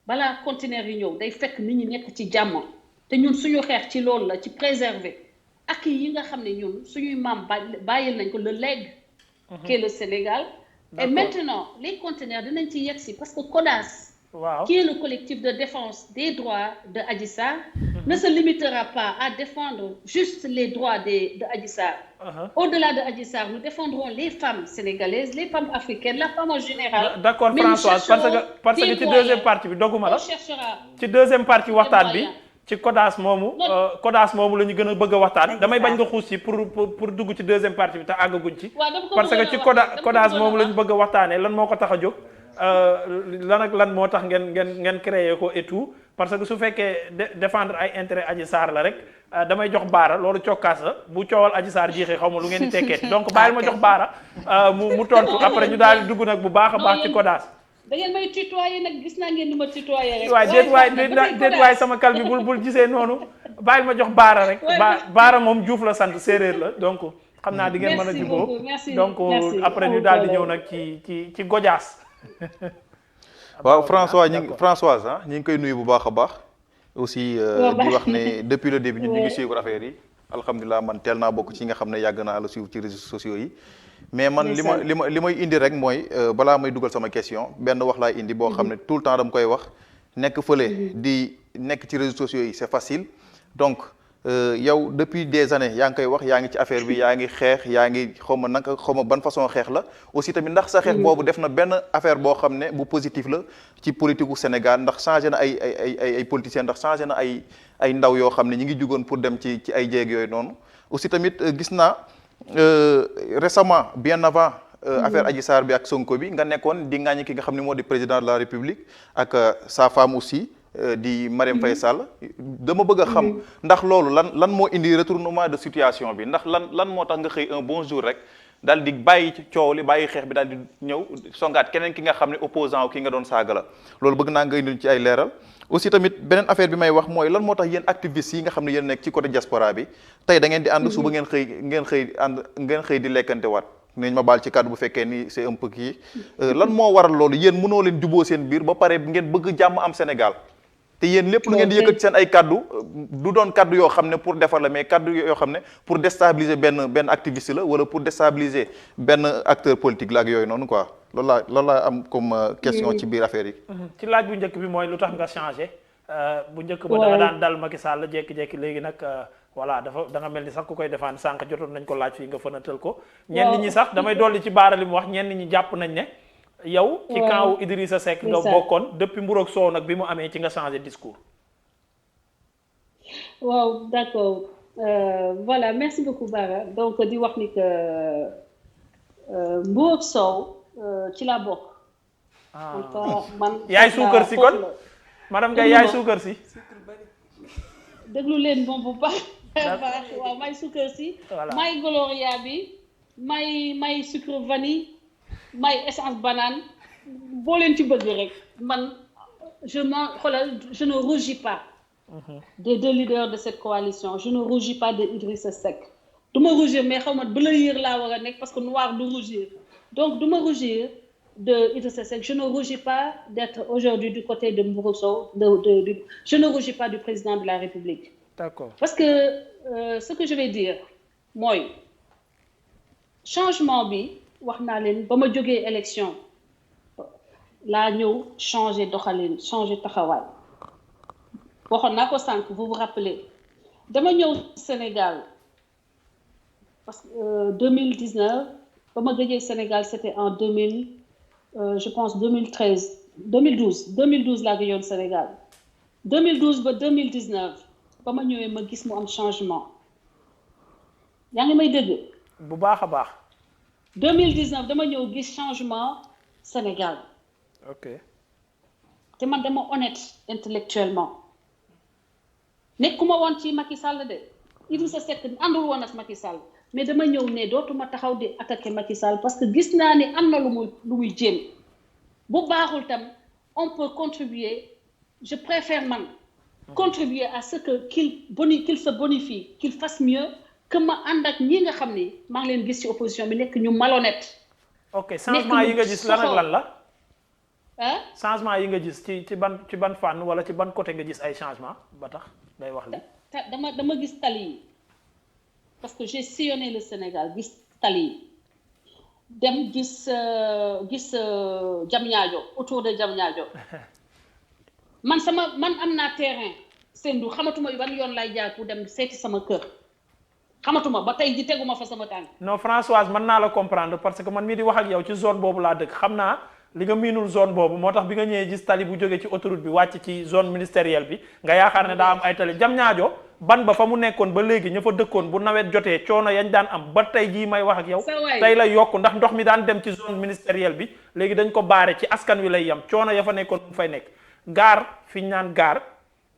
balaa conteneurs yi ñëw day fekk nit ñi nekk ci jàmm te ñun suñu xeex ci loolu la ci préserver acquis yi nga xam ne ñun suñuy maam bàyyil nañ ko le legs qu'est le Sénégal. Et maintenant les conteneurs dinañ ci yegsi parce que CODAS qui est le collectif de défense des droits de Adji Sarr ne se limitera pas à défendre juste les droits de Adji Sarr. Au-delà de Adji Sarr, nous défendrons les femmes sénégalaises, les femmes africaines, la femme en général. D'accord Françoise parce que ci deuxième partie bi doguma la ci deuxième partie waxtaan bi ci CODAS moomu la ñu gën a bëgg a waxtaan damay bañ nga xuus ci pour dugg ci deuxième partie bi te àggaguñ ci parce que ci CODAS moomu la ñu bëgg a waxtaanee lan moo ko tax a jóg lan moo tax ngeen créer ko et tout parce que su fekkee défendre ay intérêt Adji Sarr la rek damay jox baara loolu cokkaas la bu coowal Adji Sarr jeexee xaw ma lu ngeen di tekkeeti donc bàyyil ma jox baara mu tontu après ñu daal di dugg nag bu baax a baax ci CODAS. da ngeen may tutoyer nag gis naa ngeen di ma tutoyer rek. waaye déet waay sama kal bi bul gisee noonu bàyyil ma jox baara rek baara moom Diouf la sant séeréer la donc xam naa di ngeen mën a jubóo donc après ñu daal di ñëw nag ci Gojaas. waaw Françoise ñu ngi koy nuyu bu baax a baax aussi di wax ne depuis le début ñun ñu ngi suivre affaire yi alhamdulilah man teel naa bokk ci nga xam ne yàgg naa la suivre ci réseaux sociaux yi. mais man li may indi rek mooy balaa may dugal sama question benn wax laay indi boo xam ne tout le temps dama koy wax nekk fële di nekk ci réseaux sociaux yi c'est facile donc yow depuis des années yaa ngi koy wax yaa ngi ci affaire bi yaa ngi xeex yaa ngi xaw ma ban façon xeex la aussi tamit ndax sa xeex boobu def na benn affaire boo xam ne bu positif la ci politique gu Sénégal ndax changé na ay politiciens ndax changé na ay ndaw yoo xam ne ñi ngi jugoon pour dem ci ay jéeg yooyu noonu aussi tamit gis naa récemment bien avant affaire Adji Sarr bi ak Sonko bi nga nekkoon di ŋàññi ki nga xam ne moo di président de la République ak sa femme aussi di Marième Faye Sall dama bëgg a xam ndax loolu lan moo indi retournement de situation bi ndax lan moo tax nga xëy un bon jour rek daal di bàyyi ci coow li bàyyi xeex bi daal di ñëw songaat keneen ki nga xam ne opposant ki nga doon saaga la loolu bëgg naa nga indi ci ay leeral aussi tamit beneen affaire bi may wax mooy lan moo tax yéen activistes yi nga xam ne yéen nekk ci côté diaspora bi tey da ngeen di ànd suba ngeen xëy di lekkante waat nañ ma baal ci kàddu bu fekkee ni c'est un peu kii lan moo waral loolu yéen mënoo leen juboo seen biir ba pare ngeen bëgg jàmm am Sénégal te yéen lépp lu ngeen di yëkkati seen ay kaddu du doon kaddu yoo xam ne pour defar la mais kaddu yoo xam ne pour déstabiliser benn activiste la wala pour déstabiliser benn acteur politique la ak yooyu noonu quoi loolu laa am comme question ci biir affaire yi. ci laaj bu njëkk bi mooy lu tax nga changé bu njëkk ba da nga daan dal Macky Sall jékki-jékki léegi nag voilà da nga mel ni sax ku koy défendre sànq jotoon nañ ko laaj fii nga fënatal ko. ñenn ñi sax damay dolli ci baara li mu wax ñenn ñi jàpp nañ ne. yow ci camp wu Idrissa Seck nga bokkoon depuis Mburoog Soow nag bi mu amee ci nga changé discours. waaw d'accord voilà merci beaucoup Bara donc di wax ni que Mburoog Soow ci laa bokk. man yaay suukar si kon madame Gaye yaay suukar si. déglu leen moom bu baax. waaw may suukar si. may Gloria bi may sucre vanille. may essence banane boo leen ci bëgg rek man je ne rougis pas des deux leaders de cette coalition je ne rougis pas de Idrissa Seck du ma rougir mais xaw ma bleu yër laa war a nekk parce que noir du rougir donc du ma rougir de Idrissa Seck je ne rougis pas d'être aujourd'hui du côté de Mburoog Sow je ne rougis pas du président de la République. D'accord. Parce que ce que je vais dire mooy changement bi wax naa leen ba ma jógee élection laa ñëw changer doxalin changer taxawaay waxoon naa ko sànq vous vous rappelez dama ñëw Sénégal parce que 2019 ba ma gëjee Sénégal c'était en 2000 je pense 2012 laa gëjoon Sénégal 2012 ba 2019 ba ma ñëwee ma gis mu am changement yaa ngi may dégg. bu baax a baax. 2019 dama ñëw gis changement Sénégal. ok. te man dama honnête intellectuellement nekkuma woon ci Macky Sall de Idrissa Seck àndul woon ak Macky Sall mais dama ñëw ne dootuma taxaw di attaquer Macky Sall parce que gis naa ni am na lu muy jéem bu baaxul tam on peut contribuer je préfère man contribuer à ce que qu'il se bonifie qu'il fasse mieux que ma ànd ak ñi nga xam ni maa ngi leen gis ci opposition bi nekk ñu malhonnête. ok changement yi nga gis lan ak lan la. ah changement yi nga gis ci ban fànn wala ci ban côté nga gis ay changement ba tax day wax li dama gis tali yi parce que j'ai sillonné le Sénégal gis tali yi dem gis Diamniadio autour de Diamniadio man am naa terrain Sendou xamatuma ban yoon lay jaar pour dem seeti sama kër xamatuma ba tey ji teguma fa sama tànk. non Françoise mën naa la comprendre parce que man mii di wax ak yow ci zone boobu laa dëkk xam naa li nga miinul zone boobu moo tax bi nga ñëwee gis tali bu jógee ci autoroute bi wàcc ci zone ministérielle bi nga yaakaar ne daa am ay tali Diamniadio ban ba fa mu nekkoon ba léegi ña fa dëkkoon bu nawet jotee coono yañ daan am ba tey jii may wax ak yow tey la yokk ndax ndox mi daan dem ci zone ministérielle bi léegi dañ ko baare ci askan wi lay yem coono ya fa nekkoon mu fay nekk gaar fi ñu naan gaar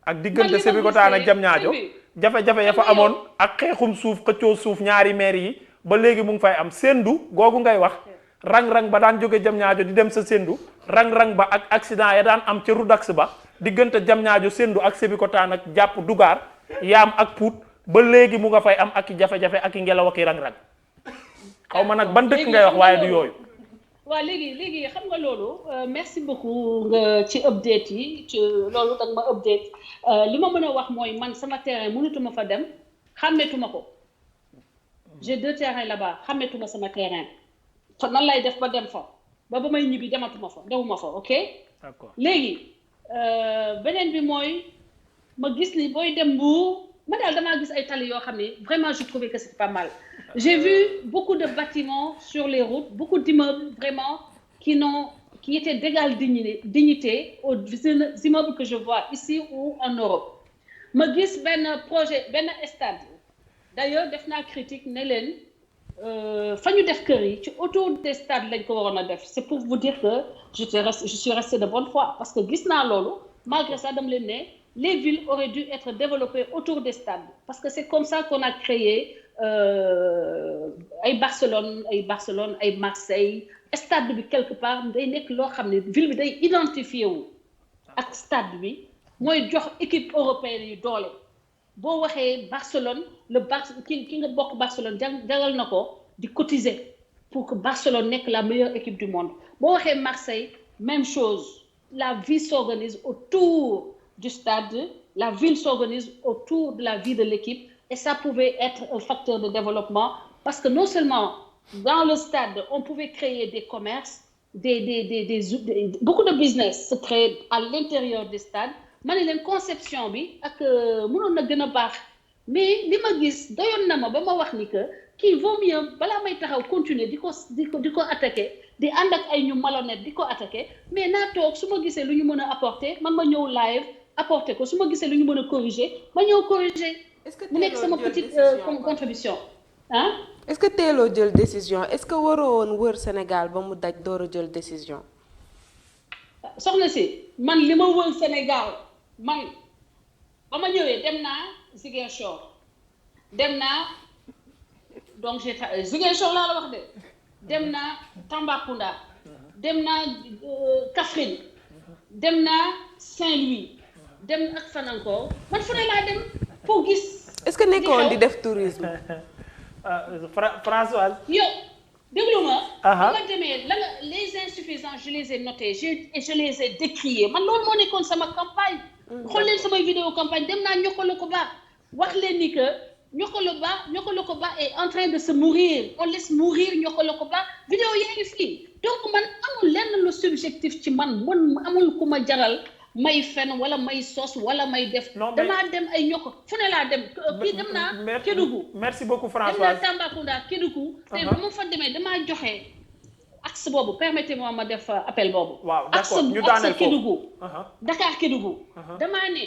ak diggante Sébikotane ak Diamniadio jafe-jafe ya fa amoon ak xeexum suuf xëccoo suuf ñaari maire yi ba léegi mu ngi fay am Sendou googu ngay wax rang-rang ba daan jóge Diamniadio di dem sa Sendou rang-rang ba ak accident ya daan am ca Rudax ba diggante Diamniadio Sendou ak Sébikotane ak jàpp Dugar Yaam ak Pout ba léegi mu nga fay am ak i jafe-jafe ak i ngelaw ak i rang-rang xaw ma nag ban dëkk ngay wax waaye du yooyu. waaw léegi xam nga loolu merci beaucoup nga ci update yi ci loolu dag ma update li ma mën a wax mooy man sama terrain mënatuma fa dem xàmmeetuma ko j'ai 2 terrains là-bas xàmmeetuma sama terrain fa nan lay def ba dem fa ba may ñibbi demuma fa ok. d'accord léegi beneen bi mooy ma gis ni booy dem Mbour ma daal damaa gis ay tali yoo xam ne vraiment je trouvais que c'était pas mal. J'ai vu beaucoup de bâtiments sur les routes, beaucoup d'immeubles vraiment qui étaient d'égale dignité aux immeubles que je vois ici ou en Europe. Ma gis benn projet benn stade d'ailleurs def naa critique ne leen fa ñu def kër yi ci autour des stades lañ ko waroon a def. C'est pour vous dire que je suis restée de bonne foi parce que gis naa loolu malgré ça dama leen ne les villes auraient dû être développées autour des stades parce que c'est comme ça qu'on a créé ay Barcelone ay Marseille stade bi quelque part day nekk loo xam ne ville bi day identifié wu ak stade bi mooy jox équipe européenne yi doole boo waxee Barcelone ki nga bokk Barcelone jaral na ko di cotiser pour que Barcelone nekk la meilleure équipe du monde boo waxee Marseille même chose la vie s'organise autour du stade la ville s'organise autour de la vie de l'équipe. Et ça pouvait être un facteur de développement parce que non seulement dans le stade, on pouvait créer des commerces, beaucoup de business se créent à l'intérieur des stades. ma ne leen conception bi ak mënoon na gën a baax mais li ma gis doyoon na ma ba ma wax ni que kii vaut mieux balaa may taxaw continuer di ko attaquer di ànd ak ay ñu malhonnête di ko attaquer mais naa toog su ma gisee lu ñu mën a apporter man ma ñëw live apporter ko su ma gisee lu ñu mën a corriger ma ñëw corriger. est-ce que mu nekk sama petite contribution ah. est-ce que teeloo jël décision est-ce que waroo woon wër Sénégal ba mu daj door a jël décision. soxna si man li ma wër Sénégal man ba ma ñëwee dem naa Ziguinchor dem naa donc Ziguinchor laa la wax de dem naa Tambacounda dem naa Kaffrine dem naa Saint-Louis dem ak fan encore man fu ne laa dem pour gis. est-ce que nekkoon di def tourisme. Françoise. yow déglu ma. Aha. nga demee la nga les insuffisances je les ai notés je les ai décriés man loolu moo nekkoon sama campagne. xool leen samay vidéo campagne dem naa Niokolo-Koba wax leen ni que Niokolo-Koba est en train de se mourir on laisse mourir Niokolo-Koba vidéo yaa ngi fii donc man amul lenn lu subjectif ci man amul ku ma jaral may fen wala may sos wala may def. damaa dem ay ñokko fu ne laa dem. kii dem naa Kédougou. merci beaucoup Françoise dem naa Tambacounda Kédougou. te ba ma fa demee damaa joxe axe boobu permettez-moi ma def appel boobu. waaw d'accord ñu daaneel axe Kédougou. Dakar Kédougou. damaa ne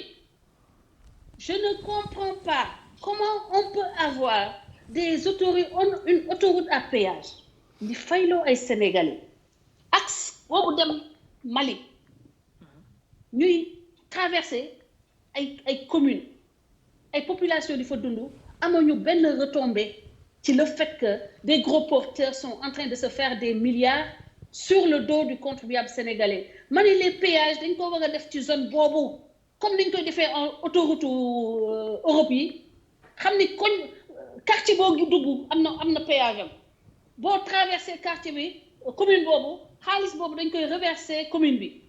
je ne comprends pas comment on peut avoir une autoroute à péage di fayloo ay Sénégalais axe boobu dem Mali. ñuy traverser ay communes ay populations di fa dund amuñu benn retombée ci le fait que des gros porteurs sont en train de se faire des milliards sur le dos du contribuable sénégalais ma ne les péages dañ ko war a def ci zone boobu comme niñ koy defee en autoroute Europe yi xam ni koñ quartier boo dugg am na péage am boo traversé quartier bi commune boobu xaalis boobu dañ koy reverser commune bi.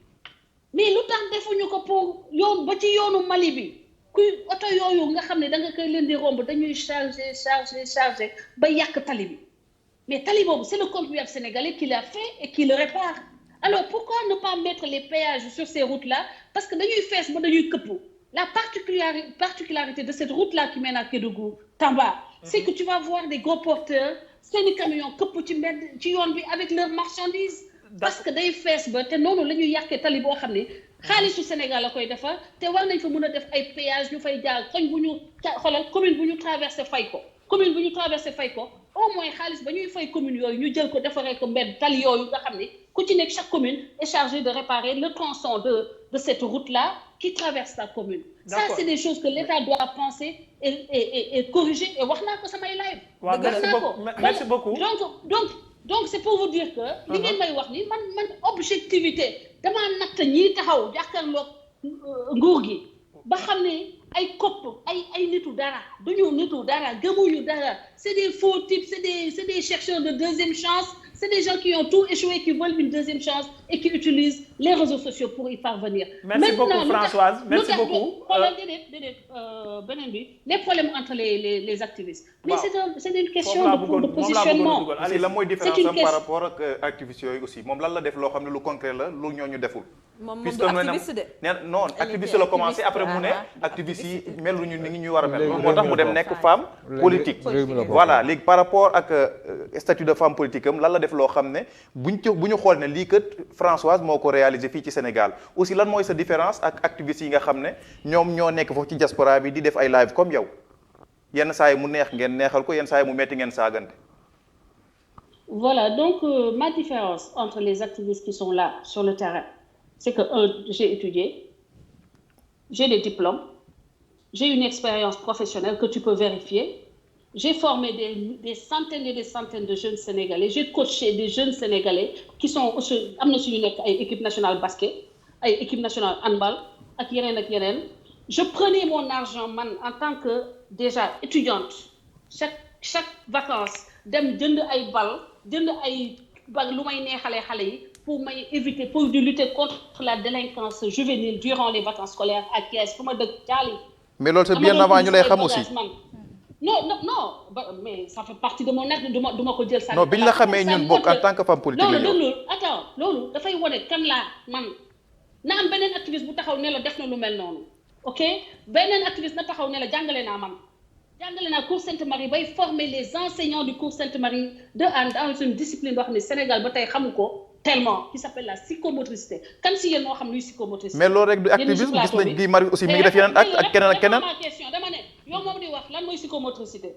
mais lu tax defuñu ko pour yoon ba ci yoonu Mali bi kuy oto yooyu nga xam ne da nga koy leen di romb dañuy charger ba yàq tali bi mais tali boobu c'est le contribuable sénégalais qui l'a fait et qui le répare alors pourquoi ne pas mettre les péages sur ces routes là parce que dañuy fees ba dañuy këpp la particularité de cette route là qui mène à Kédougou Tamba c'est que tu vas voir des gros porteurs seeni camions këpp ci mbedd ci yoon bi avec leurs marchandises parce que day fees ba te noonu la ñuy yàqee tali boo xam ne xaalisu Sénégal la koy defar te war nañ fa mën a def ay péage ñu fay jaar koñ bu ñu xoolal commune bu ñu traversé fay ko au moins xaalis ba ñuy fay commune yooyu ñu jël ko defaree ko mbedd tali yooyu nga xam ne ku ci nekk chaque commune est chargée de réparer le tronçon de cette route là qui traverse la commune. Ça c'est des choses que l'État doit penser et corriger et wax naa ko samay live. waaw merci beaucoup donc c'est pour vous dire que li ngeen may wax ni man objectivité damaa natt ñii taxaw jàkkaarloog nguur gi ba xam ne ay kopp ay nitu dara duñu nitu dara gëmuñu dara c'est des faux types c'est des chercheurs de deuxième chance c'est des gens qui ont tout échoué qui veulent une deuxième chance et qui utilisent les réseaux sociaux pour y parvenir. Merci beaucoup Françoise merci beaucoup. xoolal déedéet beneen bi les problèmes entre les activistes. mais c'est une question de positionnement. aussi la mooy différence am par rapport ak activistes yooyu aussi moom lan la def loo xam ne lu concret la lu ñooñu deful. moom du activiste de. non activiste la commencé après mu ne activistes yi meluñu ni ñuy war a mel. loolu moo tax mu dem nekk femme politique. voilà léegi par rapport ak statut de femme politique am lan la def loo xam ne bu ñu xool ne lii kat Françoise moo ko réalisé fii ci Sénégal aussi lan mooy sa différence ak activistes yi nga xam ne ñoom ñoo nekk foofu ci diaspora bi di def ay live comme yow yenn saa yi mu neex ngeen neexal ko yenn saa yi mu metti ngeen saagante. Voilà donc ma différence entre les activistes qui sont là sur le terrain c'est que j'ai étudié j'ai des diplômes j'ai une expérience professionnelle que tu peux vérifier. J'ai formé des centaines et des centaines de jeunes Sénégalais. J'ai coaché des jeunes Sénégalais qui sont aussi am na suñu nekk ay équipe nationale basket ay équipe nationale handball ak yeneen. Je prenais mon argent man en tant que déjà étudiante chaque vacances dem jënd ay bal lu may neexalee xale yi pour may éviter pour de lutter contre la délinquance juvénile durant les vacances scolaires à Thiès fu ma dëkk Thiali. Mais loolu c'est bien avant ñu lay xam aussi. Non, mais ça fait partie de mon acte du ma ko jël. non biñ la xamee ñun bokk en tant que femme politique la loolu dafay wone kan laa man na am beneen activiste bu taxaw ne la def na lu mel noonu ok beneen activiste na taxaw ne la jàngale naa cours Sainte-Marie bay former les enseignants du cours Sainte-Marie de Hann dans une discipline boo xam ne Sénégal ba tey xamu ko tellement qui s'appelle la psychomotricité kan si yéen moo xam luy psychomotricité. mais loolu rek du activisme gis nañ Guy Marius aussi mi ngi def yeneen ak keneen ak keneen. question dama ne yow moom di wax lan mooy psychomotricité.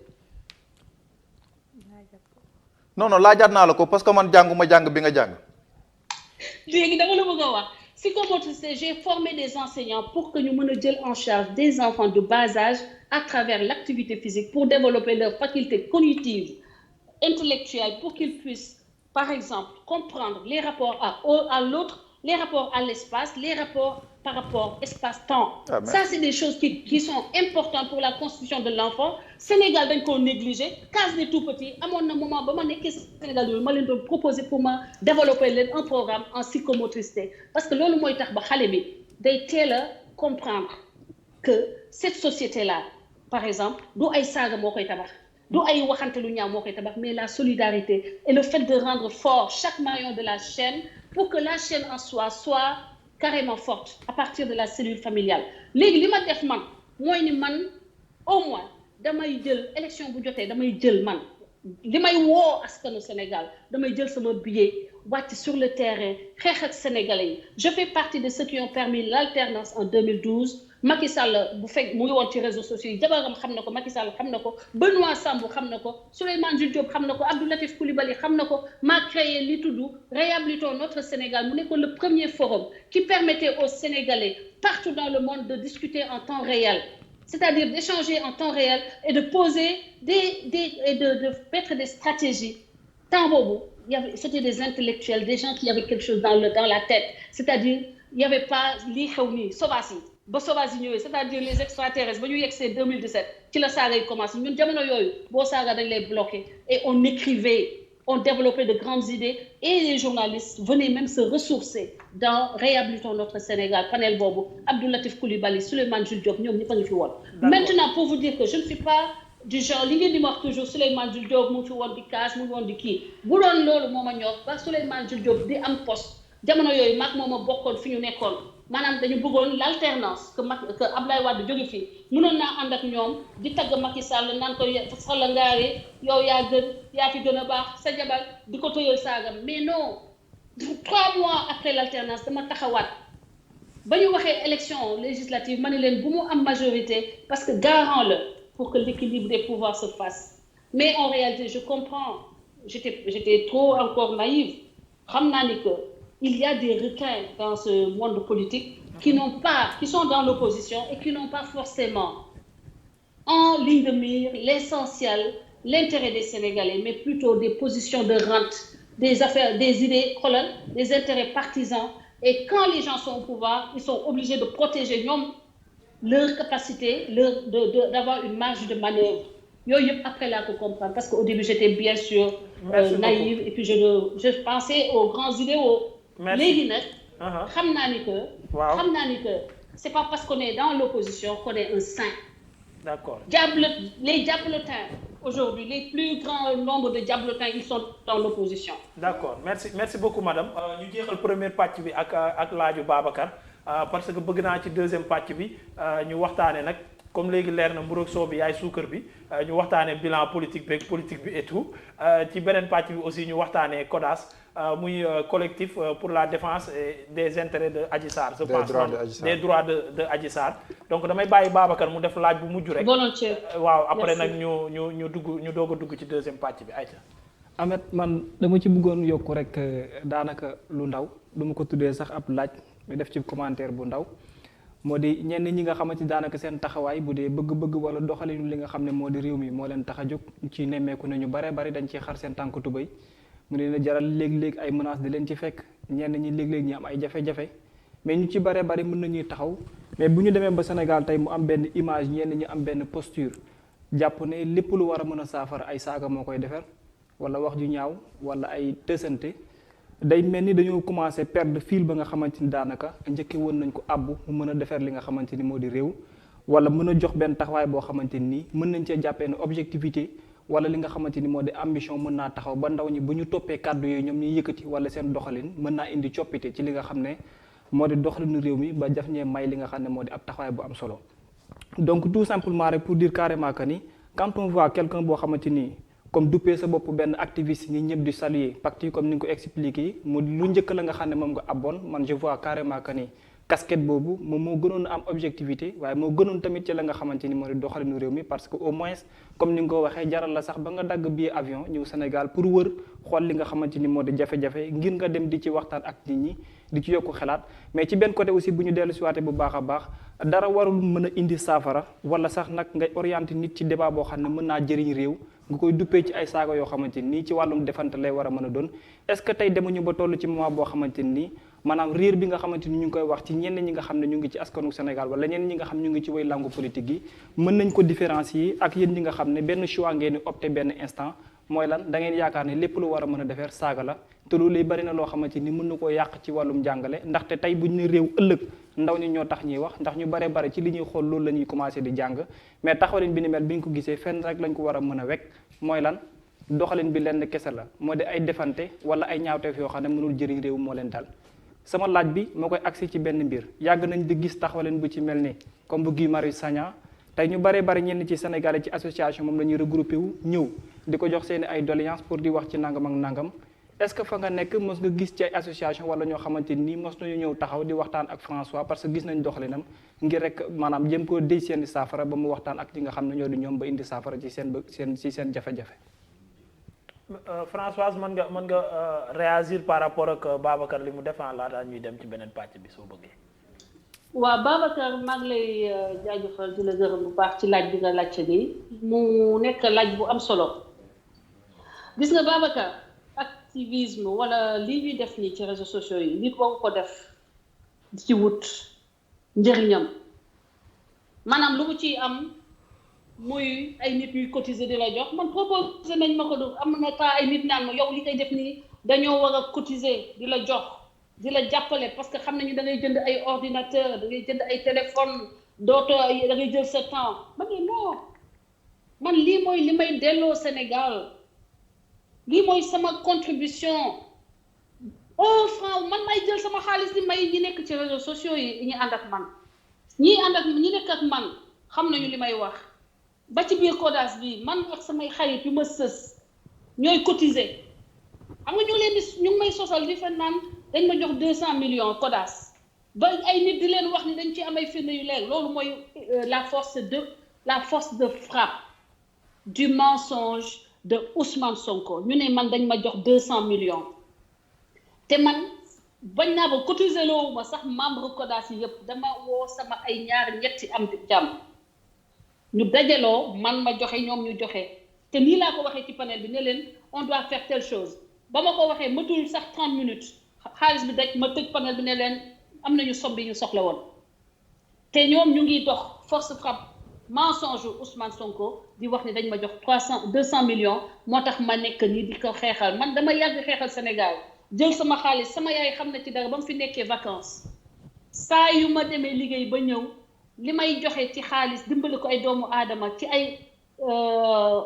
non laajaat naa la ko parce que man jànguma jàng bi nga jàng. léegi dama la bëgg a wax psychomotricité j'ai formé des enseignants pour que ñu mën a jël en charge des enfants de bas âge à travers l'activité physique pour développer leurs facultés cognitives intellectuelles pour qu'ils puissent par exemple comprendre les rapports à l'autre, les rapports à l'espace, les rapports par rapport espace-temps. Ça c'est des choses qui sont importantes pour la constitution de l'enfant. Sénégal dañ ko négligé case des tout petits amoon na moment ba ma nekkee Sénégal yooyu ma leen doon proposer pour ma développer leen un programme en psychomotricité parce que loolu mooy tax ba xale bi day teel a comprendre que cette société-là par exemple du ay saaga moo koy tabax du ay waxante lu ñaaw moo koy tabax mais la solidarité et le fait de rendre fort chaque maillon de la chaîne pour que la chaîne en soi soit carrément forte à partir de la cellule familiale léegi li ma def man mooy ni man au moins damay jël élection bu jotee damay jël man li may woo askanu Sénégal damay jël sama billet wàcc sur le terrain xeex ak sénégalais yi je fais partie de ceux qui ont permis l'alternance en 2012 Macky Sall bu fekk mu ngi woon ci réseaux sociaux yi jabaram xam na ko Macky Sall xam na ko Benoît Sambou xam na ko Souleymane Jules Diop xam na ko Abdou Latif Coulibaly xam na ko maa créé li tudd Réhabilitons notre Sénégal mu nekkoon le premier forum qui permettait aux Sénégalais partout dans le monde de discuter en temps réel c'est-à-dire d'échanger en temps réel et de poser de mettre des stratégies temps boobu c'était des intellectuels des gens qui avaient quelque chose dans la tête c'est-à-dire il y avait pas lii xew nii sauvages yi ba sauvages yi ñëwee c'est-à-dire les extraterrestres ba ñu yegsee 2017 ci la saaga yi commencé ñun jamono yooyu boo saaga dañ lay bloqué et on écrivait on développait de grandes idées et les journalistes venaient même se ressourcer dans Réhabilitons notre Sénégal panel boobu Abdou Latif Coulibaly Souleymane Jules Diop ñoom ñëpp a ngi fi woon. Maintenant pour vous dire que je ne suis pas du genre li ngeen di wax toujours Souleymane Jules Diop mu fi woon di kaas mu ngi woon di kii bu doon loolu moo ma ñor ba Souleymane Jules Diop di am poste jamono yooyu maag moo ma bokkoon fi ñu nekkoon maanaam dañu bëggoon l'alternance que Ablaye Wade jóge fii mënoon naa ànd ak ñoom di tagg Macky Sall naan ko Sall ngaari yow yaa fi gën a baax sa jabar di ko tëyal saagam mais non 3 mois après l'alternance dama taxawaat ba ñu waxee élection législative ma ne leen bu mu am majorité parce que garant la pour que l'équilibre des pouvoirs se fasse mais en réalité je comprends j'étais trop encore naïve xam naa ni que il y a des requins dans ce monde politique qui sont dans l'opposition et qui n'ont pas forcément en ligne de mire l'essentiel, l'intérêt des Sénégalais, mais plutôt des positions de rente, des affaires, des idées, des intérêts partisans. Et quand les gens sont au pouvoir, ils sont obligés de protéger leur capacité, d'avoir une marge de manœuvre. Après là, qu'on comprend, parce qu'au début, j'étais bien sûr naïve, et puis je pensais aux grands idéaux. léegi nag xam naa ni que c'est pas parce qu'on est dans l'opposition qu'on est un saint. D'accord. Les diablotins aujourd'hui les plus grands nombres de diablotins ils sont dans l'opposition. D'accord merci beaucoup madame ñu jeexal première pàcc bi ak laaju Babacar parce que bëgg naa ci deuxième pàcc bi ñu waxtaane nag comme léegi leer na mburoog soo bi yaay suukar bi ñu waxtaanee bilan politique bi et tout ci beneen pàcc bi aussi ñu waxtaanee CODAS muy collectif pour la défense des intérêts de Adji Sarr je pense des droits de Adji Sarr donc damay bàyyi Babacar mu def laaj bu mujj rek volontiers waaw après nag ñu doog a dugg ci deuxième pàcc bi ayca. Ahmed man dama ci bëggoon yokku rek daanaka lu ndaw du ma ko tuddee sax ab laaj mi def ci commentaire bu ndaw moo di ñenn ñi nga xamante ni daanaka seen taxawaay bu dee bëgg-bëgg wala doxalinu li nga xam ne moo di réew mi moo leen tax a jóg ci nemmeeku ne ñu bare bari dañ ciy xar seen tànk tubéy mu leen a jaral léeg-léeg ay menaces di leen ci fekk ñenn ñi léeg-léeg ñi am ay jafe-jafe mais ñu ci bare bari mën nañuy taxaw mais bu ñu demee ba Sénégal tey mu am benn image ñenn ñi am benn posture jàpp ne lépp lu war a mën a saafara ay saaga moo koy defar wala wax ju ñaaw wala ay tësante day mel ni dañoo commencé perdre fil ba nga xamante ni daanaka njëkke woon nañ ko àbbu mu mën a defar li nga xamante ni moo di réew wala mën a jox benn taxawaay boo xamante ni mën nañ cee jàppee ne objectivité wala li nga xamante ni moo di ambition mën naa taxaw ba ndaw ñi bu ñu toppee kàddu yooyu ñoom ñuy yëkkati wala seen doxalin mën naa indi coppite ci li nga xam ne moo di doxalinu réew mi ba daf ñee may li nga xam ne moo di ab taxawaay bu am solo. donc tout simplement rek pour dire carrément que ni quand on voit quelqu'un boo xamante ni comme duppee sa bopp benn activiste ñi ñëpp di saluer pacte yi comme ni nga ko expliqué mu lu njëkk la nga xam ne moom nga abboon man je vois carrément que ni casquette boobu moom moo gënoon a am objectivité waaye moo gënoon tamit ci la nga xamante ni moo di doxalinu réew mi parce que au moins comme ni nga ko waxee jaral la sax ba nga dagg billet avion ñëw Sénégal pour wër xool li nga xamante ni moo di jafe-jafe ngir nga dem di ci waxtaan ak nit ñi di ci yokku xalaat mais ci benn côté aussi bu ñu dellu si waate bu baax a baax dara warul mën a indi saafara wala sax nag ngay orienté nit ci débat boo xam ne mën naa jëriñ réew nga koy duppee ci ay saaga yoo xamante nii ci wàllum defante lay war a mën a doon est-ce que tey demuñu ba toll ci moment boo xamante nii maanaam réer bi nga xamante ni ñu ngi koy wax ci ñenn ñi nga xam ne ñu ngi ci askanu Sénégal wala ñenn ñi nga xam ñu ngi ci way langue politique yi mën nañ ko différencier ak yéen ñi nga xam ne benn choix ngeen di opté benn instant mooy lan da ngeen yaakaar ne lépp lu war a mën a defar saaga la te loolu lay bari na loo xamante ni mën na koo yàq ci wàllum jàngale ndaxte tey buñ ne réew ëllëg ndaw ñi ñoo tax ñuy wax ndax ñu bare bare ci li ñuy xool loolu la ñuy commencé di jàng mais taxawalin bi ni mel bi ñu ko gisee fenn rek lañ ko war a mën a wekk mooy lan doxalin bi lenn kese la moo di ay defante wala ay ñaawteef yoo xam ne mënul jëriñ réew moo leen dal sama laaj bi moo koy agsi ci benn mbir yàgg nañ di gis taxawaleen bu ci mel ni comme bu Guy Marius Sagna tey ñu bare bari ñenn ci Sénégalais ci association moom la ñuy regroupé wu ñëw di ko jox seeni ay doléance pour di wax ci nangam ak nangam est-ce que fa nga nekk mos nga gis ci ay association wala ñoo xamante nii mos nañu ñëw taxaw di waxtaan ak François parce que gis nañ doxalinam ngir rek maanaam jëm koo déy seen saafara ba mu waxtaan ak ñi nga xam ne ñoo di ñoom ba indi saafara ci seen jafe-jafe. Françoise mën nga réagir par rapport ak Babacar li mu defaan laata ñuy dem ci beneen pàcc bi soo bëggee. waaw Babacar maa ngi lay jaajëfal di la gërëm bu baax ci laaj bi nga laajte nii mu nekk laaj bu am solo gis nga Babacar activisme wala lii ñuy def nii ci réseaux sociaux yi nit waru ko def di ci wut njëriñam maanaam lu mu ciy am muy ay nit ñuy cotiser di la jox man proposé nañ ma ko du am na temps ay nit naan ma yow li koy def nii dañoo war a cotiser di la jox di la jàppale parce que xam nañu da ngay jënd ay ordinateur da ngay jënd ay téléphone dootoo da ngay jël sa temps man ne non man lii mooy li may delloo Sénégal lii mooy sama contribution au franc man may jël sama xaalis di may ñi nekk ci réseaux sociaux yi ñi ànd ak man ñi nekk ak man xam nañu li may wax ba ci biir CODAS bi man ak samay xarit yu ma sës ñooy cotiser xam nga ñu ngi may sosal di fa naan dañ ma jox 200 millions CODAS ba ay nit di leen wax ni dañ ci am ay firnde yu leer loolu mooy la force de frappe du mensonge de Ousmane Sonko ñu ne man dañ ma jox 200 millions te man bañ naa ba cotiser loowu ma sax membre CODAS yi yëpp dama woo sama ay ñetti am di jàmm ñu dajaloo man ma joxe ñoom ñu joxe te nii laa ko waxee ci panel bi ne leen on doit faire telle chose ba ma ko waxee matul sax 30 minutes xaalis bi daj ma tëj panel bi ne leen am nañu somme bi ñu soxla woon te ñoom ñu ngi dox force frappe mensonge Ousmane Sonko di wax ni dañ ma jox 200 millions moo tax ma nekk nii di ko xeexal man dama yàgg xeexal Sénégal jël sama xaalis sama yaay xam na ci dara ba mu fi nekkee vacances saa yu ma demee liggéey ba ñëw li may joxe ci xaalis dimbali ko ay doomu aadama ci ay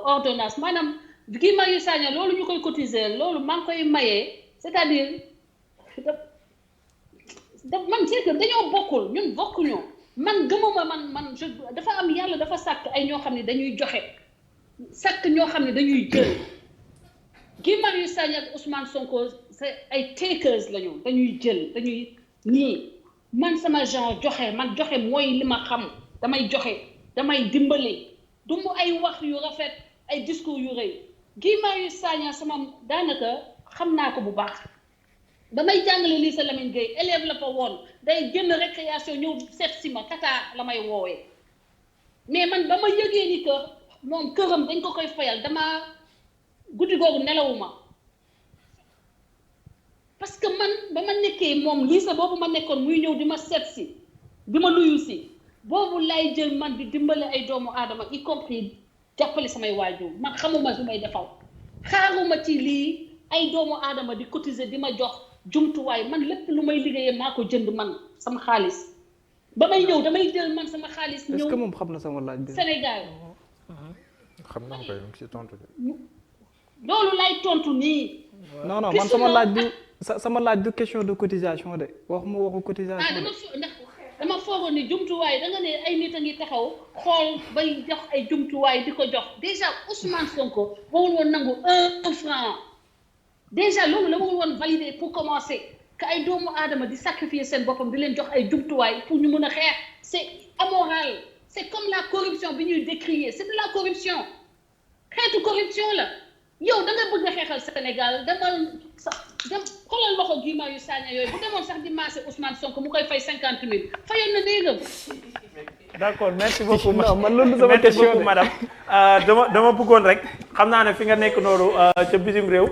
ordonnance maanaam Guy Marius Sagna loolu ñu koy cotiser loolu maa ngi koy mayee c'est-à-dire man c'est que dañoo bokkul ñun bokkuñu man gëmuma man dafa am yàlla dafa sàkk ay ñoo xam ne dañuy joxe sàkk ñoo xam ne dañuy jël Guy Marius Sagna ak Ousmane Sonko c'est ay takers lañu dañuy jël dañuy nii man sama genre joxe man joxe mooy li ma xam damay joxe damay dimbali du mu ay wax yu rafet ay discours yu rëy Guy Marius Sagna sama daanaka xam naa ko bu baax damay jàngale lycée Lamine Gueye élève la fa woon day génn récréation ñëw seet si ma tata la may woowee mais man ba ma yëgee ni que moom këram dañ ko koy fayal dama guddi googu nelawuma parce que man ba ma nekkee moom lycée boobu ma nekkoon muy ñëw di ma seet si di ma luyu si boobu lay jël man di dimbale ay doomu aadama y compris jàppale samay waajur man xamuma su may defal xaaruma ci lii ay doomu aadama di cotiser di ma jox jumtuwaay man lépp lu may liggéeyee maa ko jënd man sama xaalis ba may ñëw damay jël man sama xaalis ñëw est-ce que moom xam na sama laaj bi Sénégal xam naa ko kay ci tontu de loolu lay tontu nii non man sama laaj bi sama laaj du question de cotisation de waxuma waxu cotisation de. dama foogoon ni jumtuwaay da nga ne ay nit a ngi taxaw xool bay jox ay jumtuwaay di ko jox déjà Ousmane Sonko warul woon nangu 1 franc déjà loolu la warul woon valider pour commencer que ay doomu aadama di sacrifier seen boppam di leen jox ay jumtuwaay pour ñu mën a xeex c'est amoral c'est comme la corruption bi ñuy décrier c'est de la corruption xeetu corruption la yow da nga bëgg a xeexal Sénégal dem xoolal loxo Guy Marius Sagna yooyu bu demoon sax di maase Ousmane Sonko mu koy fay 50 000 fayoon na néegam. d'accord merci beaucoup. non man loolu sama question merci beaucoup madame. dama bëggoon rek xam naa ne fi nga nekk noonu ca bitim réew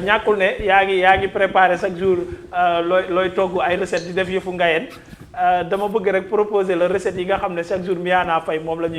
ñàkkul ne yaa ngi préparer chaque jour looy togg ay recettes di def yëfu ngayeen dama bëgg rek proposer la recette yi nga xam ne chaque jour Miana Faye moom la ñuy